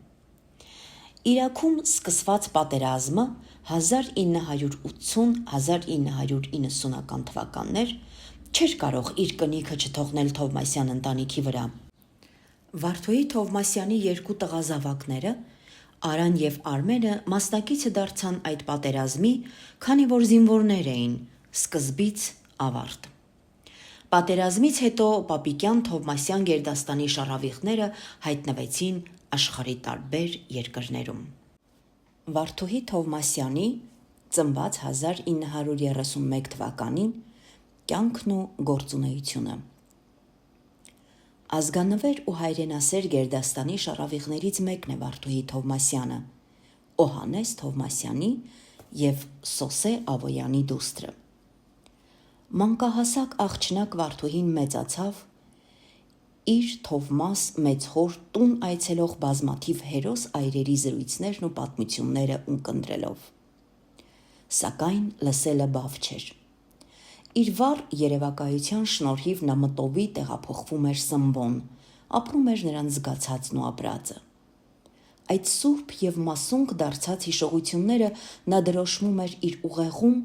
Իրաքում սկսված պատերազմը 1980-1990 թվականներ չէր կարող իր կնիքը չթողնել Թովմասյան ընտանիքի վրա։ Վարդուհի Թովմասյանի 2 տղազավակները՝ Արան և Արմենը մասնակիցը դարձան այդ պատերազմի, քանի որ զինվորներ էին, սկզբից ավարտ։ Պատերազմից հետո Պապիկյան Թովմասյան գերդաստանի շառավիղները հայտնվեցին աշխարհի տարբեր երկրներում։ Վարդուհի Թովմասյանի ծնված 1931 թվականին կյանքն ու գործունեությունը։ Ազգանվեր ու հայրենասեր գերդաստանի շառավիղներից մեկն է Վարդուհի Թովմասյանը, Օհանես Թովմասյանի և Սոսե Ավոյանի դուստրը։ Մանկահասակ աղջնակ Վարդուհին մեծացավ, իր Թովմաս մեծհոր տուն այցելող բազմաթիվ հերոս այրերի զրույցներն ու պատմությունները ունկնդրելով։ Սակայն լսելը բավ չէր։ Իր վառ երևակայության շնորհիվ նա մտովի տեղափոխվում էր Սմբոն, ապրում էր նրանց զգացածն ու ապրածը։ Այդ սուրբ և մասունք դարձած հիշողությունները նա դրոշմում էր իր ուղեղում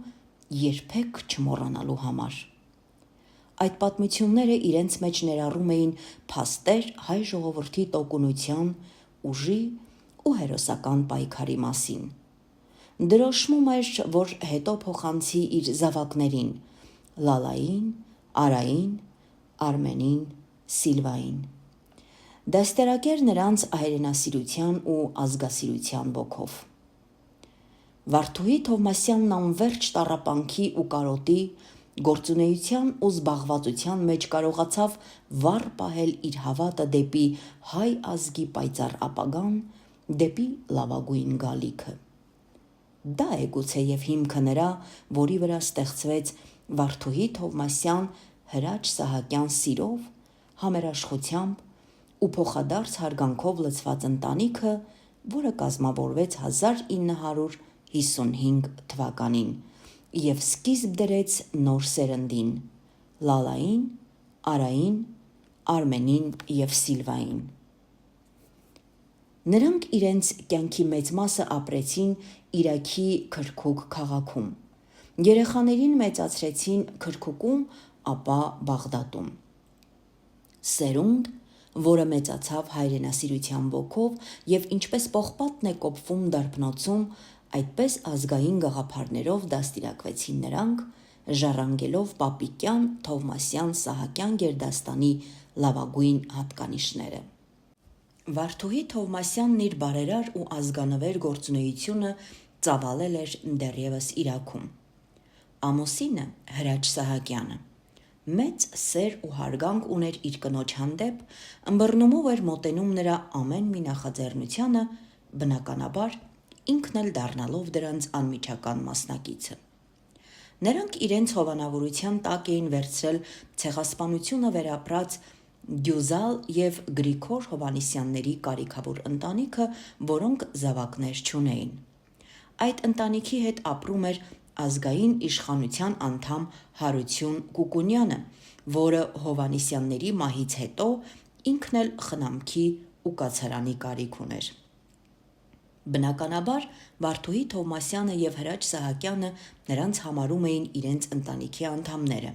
երբեք չմոռանալու համար։ Այդ պատմությունները իրենց մեջ ներառում էին փաստեր հայ ժողովրդի տոկունության, ուժի ու հերոսական պայքարի մասին։ Դրոշմում էր, որ հետո փոխանցի իր զավակներին՝ Լալային, Արային, Արմենին, Սիլվային։ Դաստիարակեր նրանց հայրենասիրության ու ազգասիրության ոգով։ Վարդուհի Թովմասյանն անվերջ տառապանքի ու կարոտի, գործունեության ու զբաղվածության մեջ կարողացավ վառ պահել իր հավատը դեպի հայ ազգի պայծառ ապագան, դեպի լավագույն գալիքը։ Դա է գուցեև հիմքը նրա, որի վրա ստեղծվեց Վարդուհի Թովմասյան Հրաչ Սահակյան սիրով, համերաշխությամբ ու փոխադարձ հարգանքով լցված ընտանիքը, որը կազմավորվեց 1955 թվականին և սկիզբ դրեց նոր սերնդին՝ Լալային, Արային, Արմենին և Սիլվային։ Նրանք իրենց կյանքի մեծ մասը ապրեցին Իրաքի Քրքուկ քաղաքում, երեխաներին մեծացրեցին Քրքուկում, ապա Բաղդադում։ Սերունդ, որը մեծացավ հայրենասիրության ոգով և ինչպես պողպատն է կոփվում դարբնոցում, այդպես ազգային գաղափարներով դաստիարակվեցին նրանք, ժառանգելով պապիկյան Թովմասյան Սահակյան գերդաստանի լավագույն հատկանիշները։ Վարդուհի Թովմասյանն իր բարերար ու ազգանվեր գործունեությունը ծավալել էր դեռևս Իրաքում։ Ամուսինը Հրաչ Սահակյանը մեծ սեր ու հարգանք ուներ իր կնոջ հանդեպ, ըմբռնումով էր մոտենում նրա ամեն մի նախաձեռնությանը, բնականաբար ինքն էլ դառնալով դրանց անմիջական մասնակիցը։ Նրանք իրենց հովանավորության տակ էին վերցրել ցեղասպանությունը վերապրած Դյուզալ և Գրիգոր Հովհաննիսյանների կարիքավոր ընտանիքը, որոնք զավակներ չունեին։ Այդ ընտանիքի հետ ապրում էր ազգային իշխանության անդամ Հարություն Կուկունյանը, որը Հովհաննիսյանների մահից հետո ինքն էլ խնամքի ու կացարանի կարիք ուներ։ Բնականաբար Վարդուհի Թովմասյանը և Հրաչ Սահակյանը նրանց համարում էին իրենց ընտանիքի անդամները։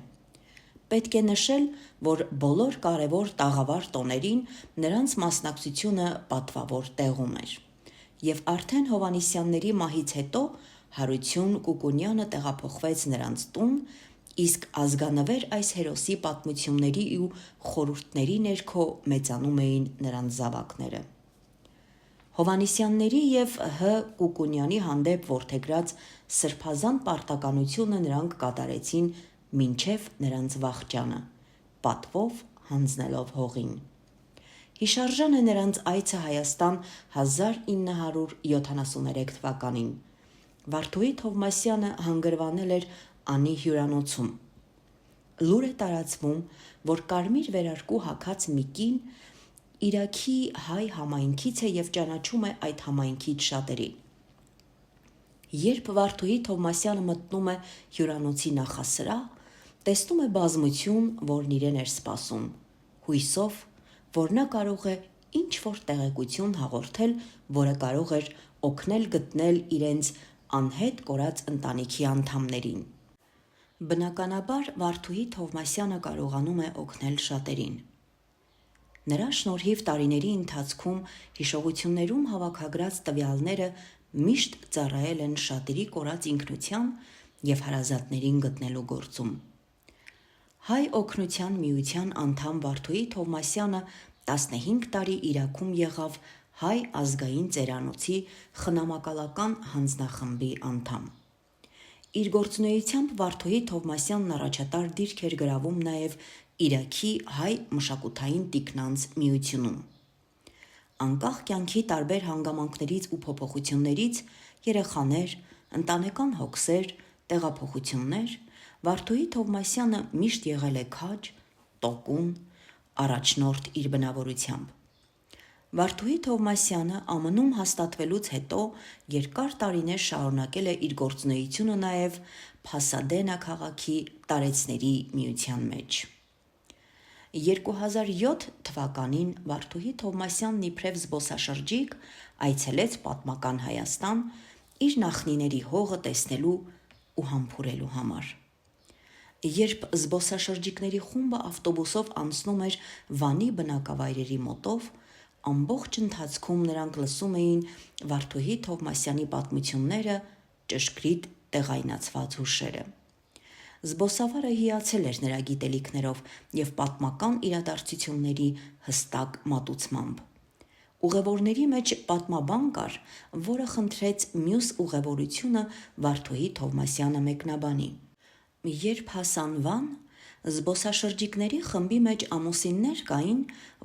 Պետք է նշել, որ բոլոր կարևոր տաղավար տոներին նրանց մասնակցությունը պատվավոր տեղում էր, և արդեն Հովհաննիսյանների մահից հետո Հարություն Կուկունյանը տեղափոխվեց նրանց տուն, իսկ ազգանվեր այս հերոսի պատմությունների ու խորհուրդների ներքո մեծանում էին նրանց զավակները։ Հովհաննիսյանների և Հ. Կուկունյանի հանդեպ որդեգրած սրբազան պարտականությունը նրանք կատարեցին մինչև նրանց վախճանը, պատվով հանձնելով հողին։ Հիշարժան է նրանց այցը Հայաստան 1973 թվականին։ Վարդուհի Թովմասյանը հանգրվանել էր Անի հյուրանոցում։ Լուր է տարածվում, որ կարմիր վերարկու հագած մի կին Իրաքի հայ համայնքից է և ճանաչում է այդ համայնքից շատերին։ Երբ Վարդուհի Թովմասյանը մտնում է հյուրանոցի նախասրահ, տեսնում է բազմություն, որն իրեն էր սպասում, հույսով, որ նա կարող է ինչ-որ տեղեկություն հաղորդել, որը կարող էր օգնել գտնել իրենց անհետ կորած ընտանիքի անդամներին։ Բնականաբար Վարդուհի Թովմասյանը կարողանում է օգնել շատերին։ Նրա շնորհիվ տարիների ընթացքում հիշողություններում հավաքագրած տվյալները միշտ ծառայել են շատերի կորած ինքնության և հարազատներին գտնելու գործում։ Հայ օգնության միության անդամ Վարդուհի Թովմասյանը 15 տարի Իրաքում եղավ Հայ ազգային ծերանոցի խնամակալական հանձնախմբի անդամ։ Իր գործունեությամբ Վարդուհի Թովմասյանն առաջատար դիրք էր գրավում նաև Իրաքի հայ մշակութային տիկնանց միությունում։ Անկախ կյանքի տարբեր հանգամանքներից ու փոփոխություններից, երեխաներ, ընտանեկան հոգսեր, տեղափոխություններ, Վարդուհի Թովմասյանը միշտ եղել է քաջ, տոկուն, առաջնորդ իր բնավորությամբ։ Վարդուհի Թովմասյանը ԱՄՆ-ում հաստատվելուց հետո երկար տարիներ շարունակել է իր գործունեությունը նաև Փասադենա քաղաքի տարեցների միության մեջ։ 2007 թվականին Վարդուհի Թովմասյանն իբրև զբոսաշրջիկ այցելեց պատմական Հայաստան իր նախնիների հողը տեսնելու ու համբուրելու համար։ Երբ զբոսաշրջիկների խումբը ավտոբուսով անցնում էր Վանի բնակավայրերի մոտով, ամբողջ ընթացքում նրանք լսում էին Վարդուհի Թովմասյանի պատմությունները, ճշգրիտ տեղայնացված հուշերը։ Զբոսավարը հիացել էր նրա գիտելիքներով և պատմական իրադարձությունների հստակ մատուցմամբ։ Ուղևորների մեջ պատմաբան կար, որը խնդրեց մյուս ուղևորությունը Վարդուհի Թովմասյանը մեկնաբանի։ Երբ հասան Վան, զբոսաշրջիկների խմբի մեջ ամուսիններ կային,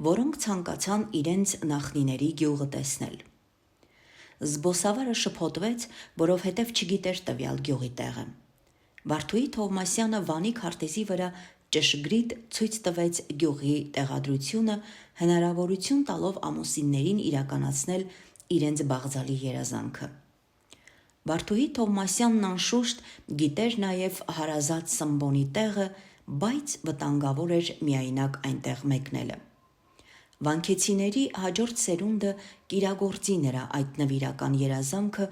որոնք ցանկացան իրենց նախնիների գյուղը տեսնել։ Զբոսավարը շփոթվեց, որովհետև չգիտեր տվյալ գյուղի տեղը։ Վարդուհի Թովմասյանը Վանի քարտեզի վրա ճշգրիտ ցույց տվեց գյուղի տեղադրությունը, հնարավորություն տալով ամուսիններին իրականացնել իրենց բաղձալի երազանքը։ Վարդուհի Թովմասյանն անշուշտ գիտեր նաև հարազատ Սմբոնի տեղը, բայց վտանգավոր էր միայնակ այնտեղ մեկնելը։ Վանքեցիների հաջորդ սերունդը կիրագործի նրա այդ նվիրական երազանքը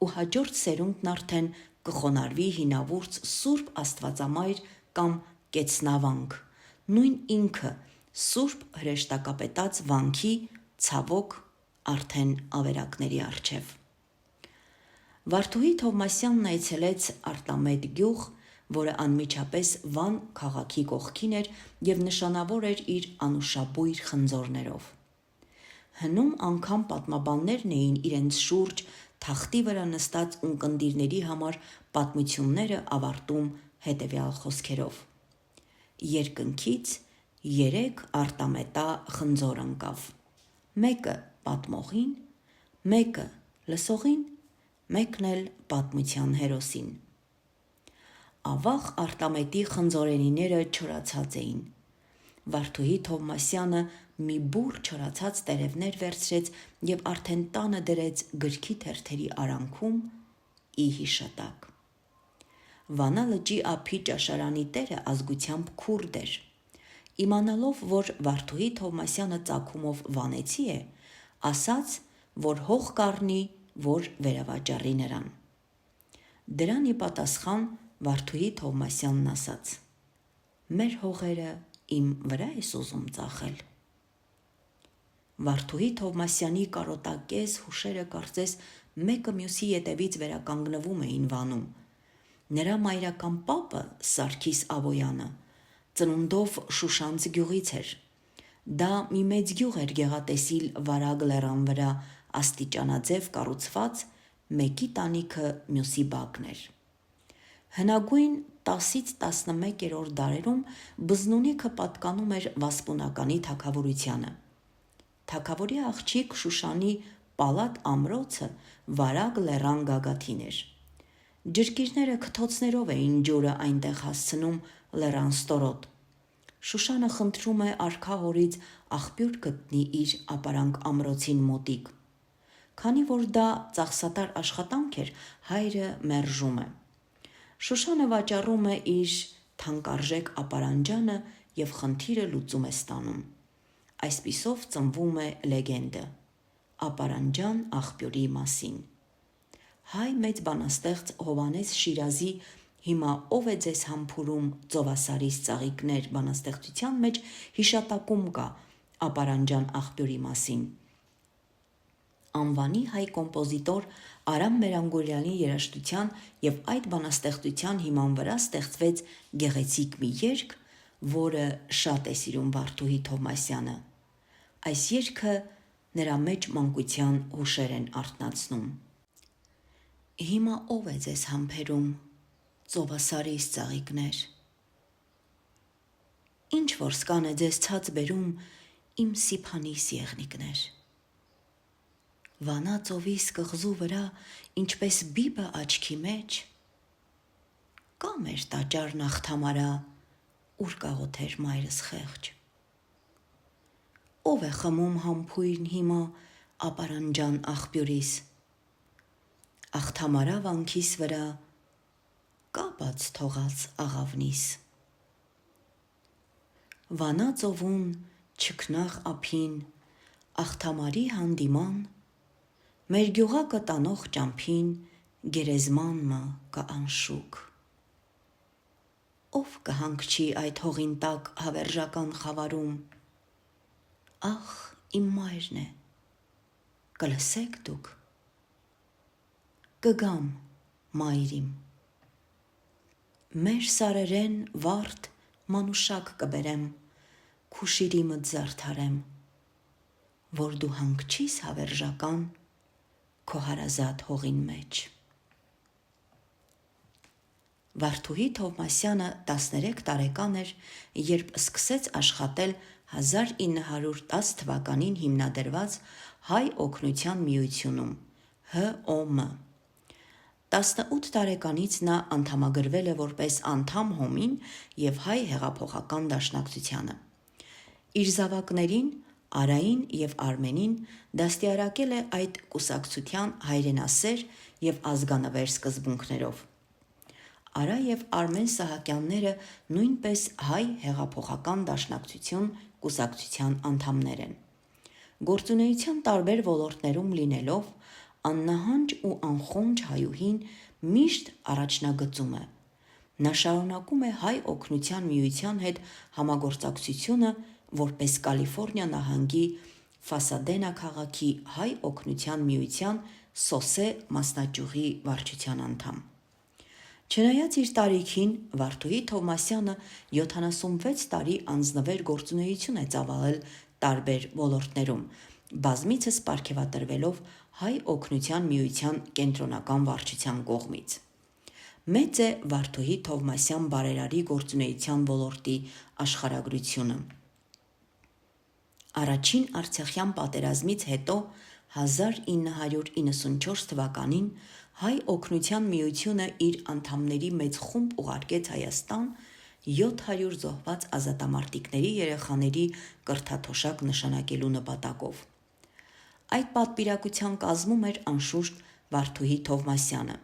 ու հաջորդ սերունդն արդեն կխոնարհվի հինավուրց Սուրբ Աստվածամայր կամ Կեցնավանք, նույն ինքը Սուրբ հրեշտակապետած վանքի, ցավոք, արդեն ավերակների առջև։ Վարդուհի Թովմասյանն այցելեց Արտամետ գյուղ, որը անմիջապես Վան քաղաքի կողքին էր և նշանավոր էր իր անուշաբույր խնձորներով։ Հնում անգամ պատմաբաններն էին իրենց շուրջ թախտի վրա նստած ունկնդիրների համար պատմությունները ավարտում հետևյալ խոսքերով. երկնքից 3 արտամետա խնձոր ընկավ, մեկը պատմողին, մեկը լսողին, մեկն էլ պատմության հերոսին։ Ավաղ Արտամետի խնձորենիները չորացած էին։ Վարդուհի Թովմասյանը մի բուռ չորացած տերևներ վերցրեց և արդեն տանը դրեց գրքի թերթերի արանքում ի հիշատակ։ Վանա լճի ափի ճաշարանի տերը ազգությամբ քուրդ էր։ Իմանալով, որ Վարդուհի Թովմասյանը ծագումով վանեցի է, ասաց, որ հող կառնի, որ վերավաճառի նրան։ Դրան ի պատասխան Վարդուհի Թովմասյանն ասաց. «Մեր հողերը իմ վրա ես ուզում ծախել»։ Վարդուհի Թովմասյանի կարոտակեզ հուշերը կարծես մեկը մյուսի ետևից վերականգնվում էին Վանում։ Նրա մայրական պապը Սարգիս Ավոյանը ծնունդով Շուշանց գյուղից էր։ Դա մի մեծ գյուղ էր գեղատեսիլ Վարագ լեռան վրա, աստիճանաձև կառուցված, մեկի տանիքը մյուսի բակն էր։ Հնագույն 10-ից 11-րդ դարերում Բզնունիքը պատկանում էր Վասպունականի թագավորությանը։ Թագավորի աղջիկ Շուշանի Պալատ ամրոցը Վարագ լեռան գագաթին էր։ Ջրկիրները քթոցներով էին ջուրը այնտեղ հասցնում լեռան ստորոտ։ Շուշանը խնդրում է արքա հորից աղբյուր գտնի իր ապարանք ամրոցին մոտիկ։ Քանի որ դա ծախսատար աշխատանք էր, հայրը մերժում է։ Շուշանը վաճառում է իր թանկարժեք ապարանջանը և խնդիրը լուծում է ստանում։ Այսպիսով ծնվում է լեգենդը ապարանջան աղբյուրի մասին։ Հայ մեծ բանաստեղծ Հովհաննես Շիրազի «Հիմա ով է ձեզ համբուրում ծովասարից ծաղիկներ» բանաստեղծության մեջ հիշատակում կա ապարանջան աղբյուրի մասին։ Անվանի հայ կոմպոզիտոր Արամ Մերանգորյանի երաժշտության և այդ բանաստեղծության հիման վրա ստեղծվեց գեղեցիկ մի երգ, որը շատ է սիրում Վարդուհի Թովմասյանը։ Այս երգը նրա մեջ մանկության հուշեր են արթնացնում։ Հիմա ով է ձեզ համբերում ծովասարից ծաղիկներ, ինչ որ սկան է ձեզ ցած բերում իմ սիփանիս եղնիկներ։ Վանա ծովիս կղզու վրա ինչպես բիբը աչքի մեջ, կա մեր տաճարն աղթամարա, ուր կաղոթեր մայրս խեղճ։ Ով է խմում համբույրն հիմա ապարանջան աղբյուրիս, աղթամարա վանքիս վրա կա բաց թողած աղավնիս։ Վանա ծովուն չքնաղ ափին աղթամարի հանդիման, մեր գյուղակը տանող ճամփին գերեզմանմը կա անշուք։ Ով կհանգչի այդ հողին տակ հավերժական խավարում, ախ իմ մայրն է, կլսեք դուք, կգամ մայր իմ։ Մեր սարերեն վարդ մանուշակ կբերեմ, քուշիրիմդ զարդարեմ, որ դու հանգչիս հավերժական քո հարազատ հողին մեջ։ Վարդուհի Թովմասյանը 13 տարեկան էր, երբ սկսեց աշխատել 1910 թվականին հիմնադրված Հայ օգնության միությունում ՀՕՄ։ 18 տարեկանից նա անդամագրվել է որպես անդամ հոմին և Հայ հեղափոխական դաշնակցությանը։ Իր զավակներին Արային և Արմենին դաստիարակել է այդ կուսակցության հայրենասեր և ազգանվեր սկզբունքներով։ Արա և Արմեն Սահակյանները նույնպես Հայ հեղափոխական դաշնակցություն կուսակցության անդամներ են։ Գործունեության տարբեր ոլորտներում լինելով, աննահանջ ու անխոնջ հայուհին միշտ առաջնագծում է։ Նա շարունակում է Հայ օգնության միության հետ համագործակցությունը որպես Կալիֆոռնիա նահանգի Ֆասադենա քաղաքի Հայ օգնության միության ՍՕՍԵ մասնաճյուղի վարչության անդամ։ Չնայած իր տարիքին, Վարդուհի Թովմասյանը 76 տարի անձնվեր գործունեություն է ծավալել տարբեր ոլորտներում, բազմիցս պարգևատրվելով Հայ օգնության միության կենտրոնական վարչության կողմից։ Մեծ է Վարդուհի Թովմասյան բարերարի գործունեության ոլորտի աշխարհագրությունը։ Առաջին Արցախյան պատերազմից հետո 1994 թվականին Հայ օգնության միությունը իր անդամների մեծ խումբ ուղարկեց Հայաստան 700 զոհված ազատամարտիկների երեխաների կրթաթոշակ նշանակելու նպատակով։ Այդ պատվիրակության կազմում էր անշուշտ Վարդուհի Թովմասյանը։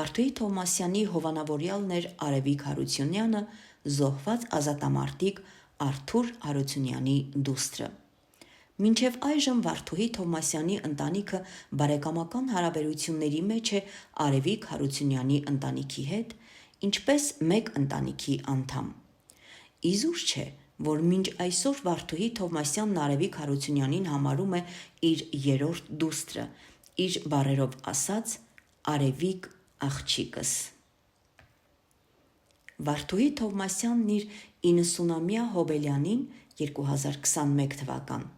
Վարդուհի Թովմասյանի հովանավորյալն էր Արևիկ Հարությունյանը, զոհված ազատամարտիկ Արթուր Հարությունյանի դուստրը։ Մինչև այժմ Վարդուհի Թովմասյանի ընտանիքը բարեկամական հարաբերությունների մեջ է Արևիկ Հարությունյանի ընտանիքի հետ, ինչպես մեկ ընտանիքի անդամ։ Իզուր չէ, որ մինչ այսօր Վարդուհի Թովմասյանն Արևիկ Հարությունյանին համարում է իր երրորդ դուստրը, իր բառերով ասած՝ Արևիկ աղջիկս։ Վարդուհի Թովմասյանն իր 90-ամյա հոբելյանին 2021 թվական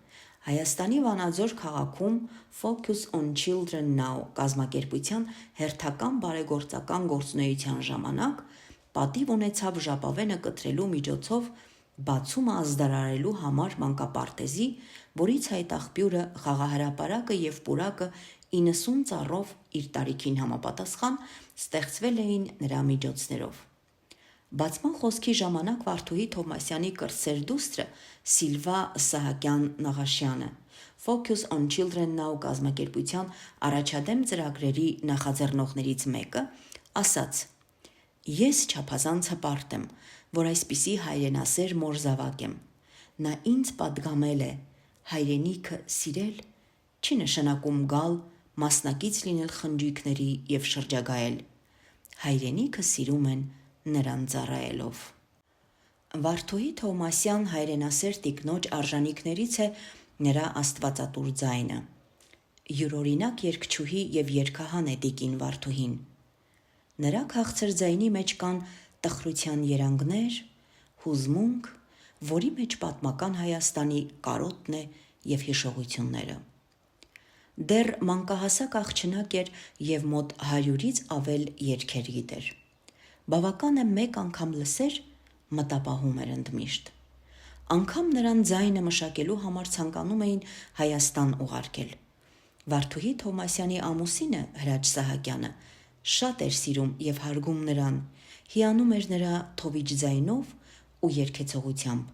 Հայաստանի Վանաձոր քաղաքում Focus on Children Now կազմակերպության հերթական բարեգործական գործունեության ժամանակ պատիվ ունեցավ ժապավենը կտրելու միջոցով բացումը ազդարարելու համար մանկապարտեզի, որից հայտաղբյուրը Խաղահրապարակը և Պուրակը 90 ծառով իր տարիքին համապատասխան ստեղծվել էին նրա միջոցներով։ Բացման խոսքի ժամանակ Վարդուհի Թովմասյանի կրտսեր դուստրը Սիլվա Սահակյան Նաղաշյանը Focus on Children Now կազմակերպության առաջադեմ ծրագրերի նախաձեռնողներից մեկը ասաց. «Ես չափազանց հպարտ եմ, որ այսպիսի հայրենասեր մորզավակ եմ։ Նա ինձ պատգամել է. հայրենիքը սիրել չի նշանակում գալ, մասնակից լինել խնջույքների և շրջագայել։ Հայրենիքը սիրում են նրան ծառայելով»։ Վարդուհի Թովմասյան հայրենասեր տիկնոջ արժանիքներից է նրա աստվածատուր ձայնը։ Յուրօրինակ երգչուհի և երգահան է տիկին Վարդուհին։ Նրա քաղցր ձայնի մեջ կան տխրության երանգներ, հուզմունք, որի մեջ պատմական Հայաստանի կարոտն է և հիշողությունները։ Դեռ մանկահասակ աղջնակ էր և մոտ 100-ից ավել երգեր գիտեր։ Բավական է մեկ անգամ լսեր, մտապահում էր ընդմիշտ։ Անգամ նրան ձայնը մշակելու համար ցանկանում էին Հայաստան ուղարկել։ Վարդուհի Թովմասյանի ամուսինը Հրաչ Սահակյանը շատ էր սիրում և հարգում նրան, հիանում էր նրա թովիչ ձայնով ու երգեցողությամբ,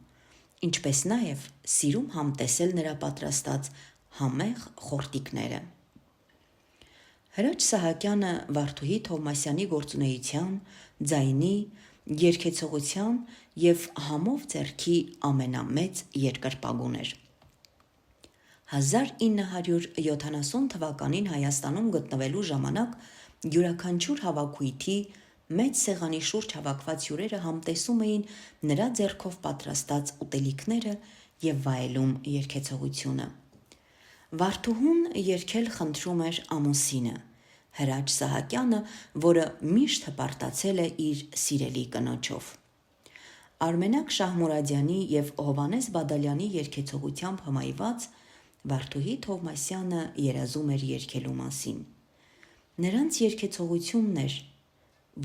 ինչպես նաև սիրում համտեսել նրա պատրաստած համեղ խորտիկները։ Հրաչ Սահակյանը Վարդուհի Թովմասյանի գործունեության, ձայնի, երգեցողության և համով ձեռքի ամենամեծ երկրպագուն էր։ 1970 թվականին Հայաստանում գտնվելու ժամանակ յուրաքանչյուր հավաքույթի մեծ սեղանի շուրջ հավաքված հյուրերը համտեսում էին նրա ձեռքով պատրաստած ուտելիքները և վայելում երգեցողությունը։ Վարդուհուն երգել խնդրում էր ամուսինը՝ Հրաչ Սահակյանը, որը միշտ հպարտացել է իր սիրելի կնոջով։ Արմենակ Շահմուրադյանի և Հովհաննես Բադալյանի երգեցողությամբ հմայված Վարդուհի Թովմասյանը երազում էր երգելու մասին։ Նրանց երգեցողությունն էր,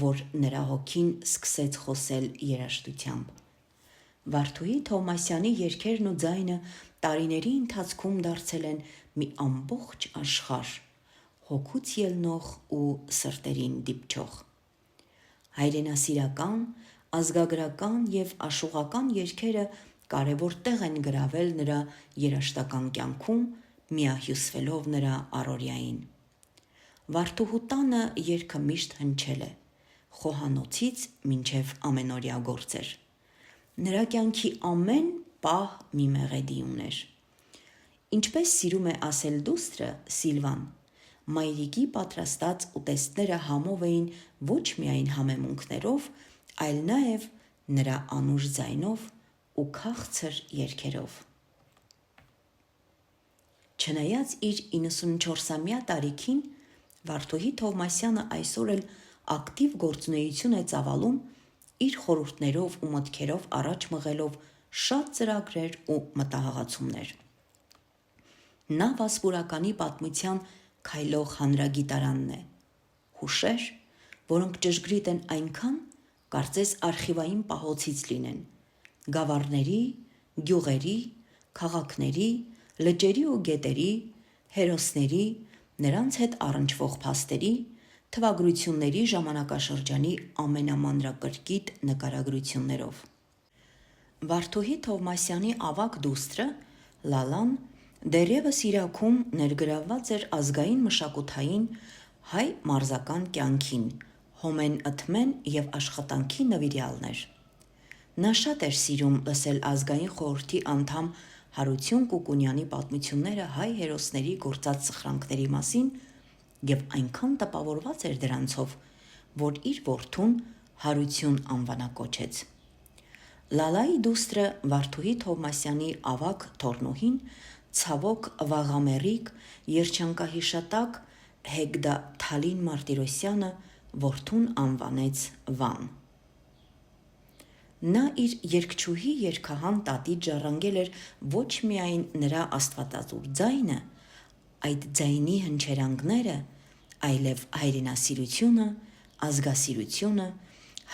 որ նրա հոգին սկսեց խոսել երաժշտությամբ։ Վարդուհի Թովմասյանի երգերն ու ձայնը տարիների ընթացքում դարձել են մի ամբողջ աշխարհ, հոգուց ելնող ու սրտերին դիպչող։ Հայրենասիրական, ազգագրական և աշուղական երգերը կարևոր տեղ են գրավել նրա երաժշտական կյանքում, միահյուսվելով նրա առօրյային։ Վարդուհու տանը երգը միշտ հնչել է, խոհանոցից մինչև ամենօրյա գործեր։ Նրա կյանքի ամեն պահ մի մեղեդի ուներ։ Ինչպես սիրում է ասել դուստրը Սիլվան, մայրիկի պատրաստած ուտեստները համով էին ոչ միայն համեմունքներով, այլ նաև նրա անուշ ձայնով ու քաղցր երգերով։ Չնայած իր 94-ամյա տարիքին, Վարդուհի Թովմասյանը այսօր էլ ակտիվ գործունեություն է ծավալում, իր խորհուրդներով ու մտքերով առաջ մղելով շատ ծրագրեր ու մտահղացումներ։ Նա Վասպուրականի պատմության քայլող հանրագիտարանն է։ Հուշեր, որոնք ճշգրիտ են այնքան, կարծես արխիվային պահոցից լինեն, գավառների, գյուղերի, քաղաքների, լճերի ու գետերի, հերոսների, նրանց հետ առնչվող փաստերի, թվագրությունների ժամանակաշրջանի ամենամանրակրկիտ նկարագրություններով։ Վարդուհի Թովմասյանի ավագ դուստրը Լալան դեռևս Իրաքում ներգրավված էր ազգային մշակութային հայ մարզական կյանքին, հոմեն ըթմեն և աշխատանքի նվիրյալն էր։ Նա շատ էր սիրում լսել ազգային խորհրդի անդամ Հարություն Կուկունյանի պատմությունները հայ հերոսների գործած սխրանքների մասին և այնքան տպավորված էր դրանցով, որ իր որդուն Հարություն անվանակոչեց։ Լալայի դուստրը Վարդուհի Թովմասյանի ավագ թոռնուհին ցավոք վաղամեռիկ երջանկահիշատակ Հեգդաթալին Մարտիրոսյանը որդուն անվանեց Վան։ Նա իր երգչուհի երգահան տատից ժառանգել էր ոչ միայն նրա աստվածածուր ձայնը, այդ ձայնի հնչերանգները, այլև հայրենասիրությունը, ազգասիրությունը,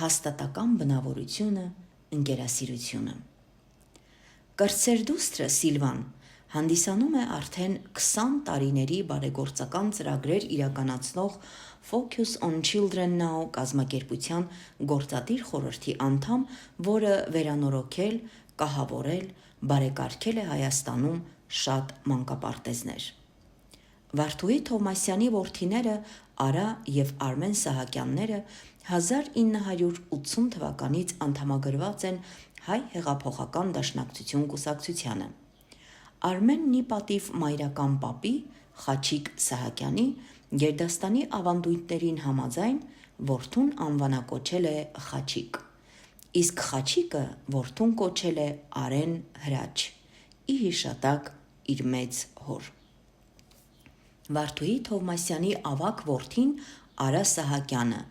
հաստատակամ բնավորությունը, ընկերասիրությունը։ Կրտսեր դուստրը Սիլվան հանդիսանում է արդեն 20 տարիների բարեգործական ծրագրեր իրականացնող Focus on Children Now կազմակերպության գործադիր խորհրդի անդամ, որը վերանորոգել, կահավորել, բարեկարգել է Հայաստանում շատ մանկապարտեզներ։ Վարդուհի Թովմասյանի որդիները Արա և Արմեն Սահակյանները 1980 թվականից անդամագրված են Հայ հեղափոխական դաշնակցություն կուսակցությանը։ Արմենն ի պատիվ մայրական պապի Խաչիկ Սահակյանի գերդաստանի ավանդույթներին համաձայն որդուն անվանակոչել է Խաչիկ, իսկ Խաչիկը որդուն կոչել է Արեն Հրաչ՝ ի հիշատակ իր մեծ հոր։ Վարդուհի Թովմասյանի ավագ որդին Արա Սահակյանը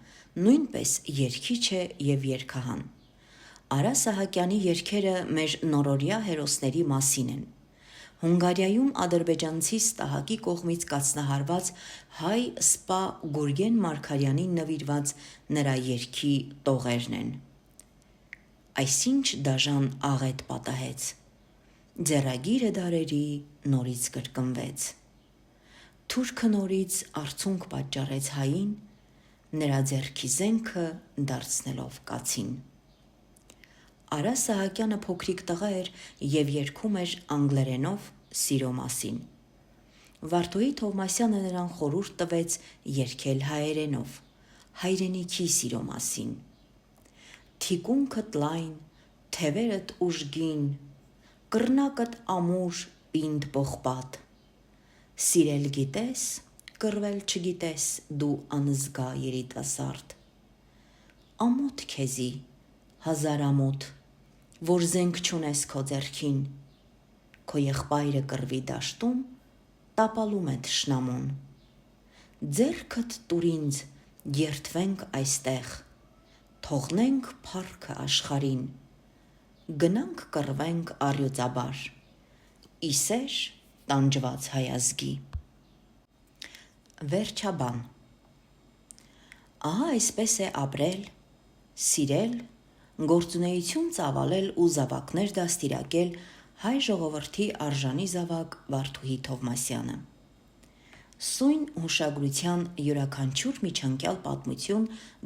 նույնպես երգիչ է և երգահան։ Արա Սահակյանի երգերը մեր նորօրյա հերոսների մասին են։ Հունգարիայում ադրբեջանցի Ստահակի կողմից կացնահարված հայ սպա Գուրգեն Մարգարյանին նվիրված նրա երգի տողերն են։ Այսինչ դաժան աղետ պատահեց, ձեռագիրը դարերի նորից կրկնվեց, թուրքը նորից արցունք պատճառեց հային, նրա ձեռքի զենքը դարձնելով կացին։ Արա Սահակյանը փոքրիկ տղա էր և երգում էր անգլերենով սիրո մասին։ Վարդուհի Թովմասյանը նրան խորհուրդ տվեց երգել հայերենով, հայրենիքի սիրո մասին։ Թիկունքդ լայն, թևերդ ուժգին, կռնակդ ամուր, պինդ պողպատ, սիրել գիտես, կռվել չգիտես դու անզգա երիտասարդ։ Ամոթ քեզի, հազար ամոթ, որ զենք չունես քո ձեռքին, քո եղբայրը կռվի դաշտում, տապալում է թշնամուն։ Ձեռքդ տուր ինձ, երդվենք այստեղ, թողնենք փառքը աշխարհին, գնանք կռվենք առյուծաբար, ի սեր տանջված հայազգի։ Վերջաբան։ Ահա այսպես է ապրել, սիրել, գործունեություն ծավալել ու զավակներ դաստիարակել հայ ժողովրդի արժանի զավակ Վարդուհի Թովմասյանը։ Սույն հուշագրության յուրաքանչյուր միջանկյալ պատմություն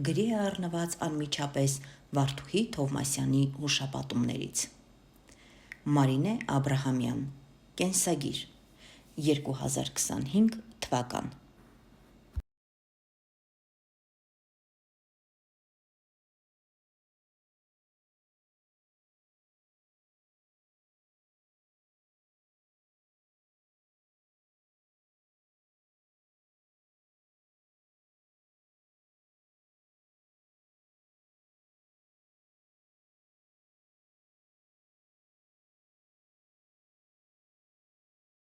գրի է առնված անմիջապես Վարդուհի Թովմասյանի հուշապատումներից։ Մարինե Աբրահամյան, Կենսագիր, 2025 թվական։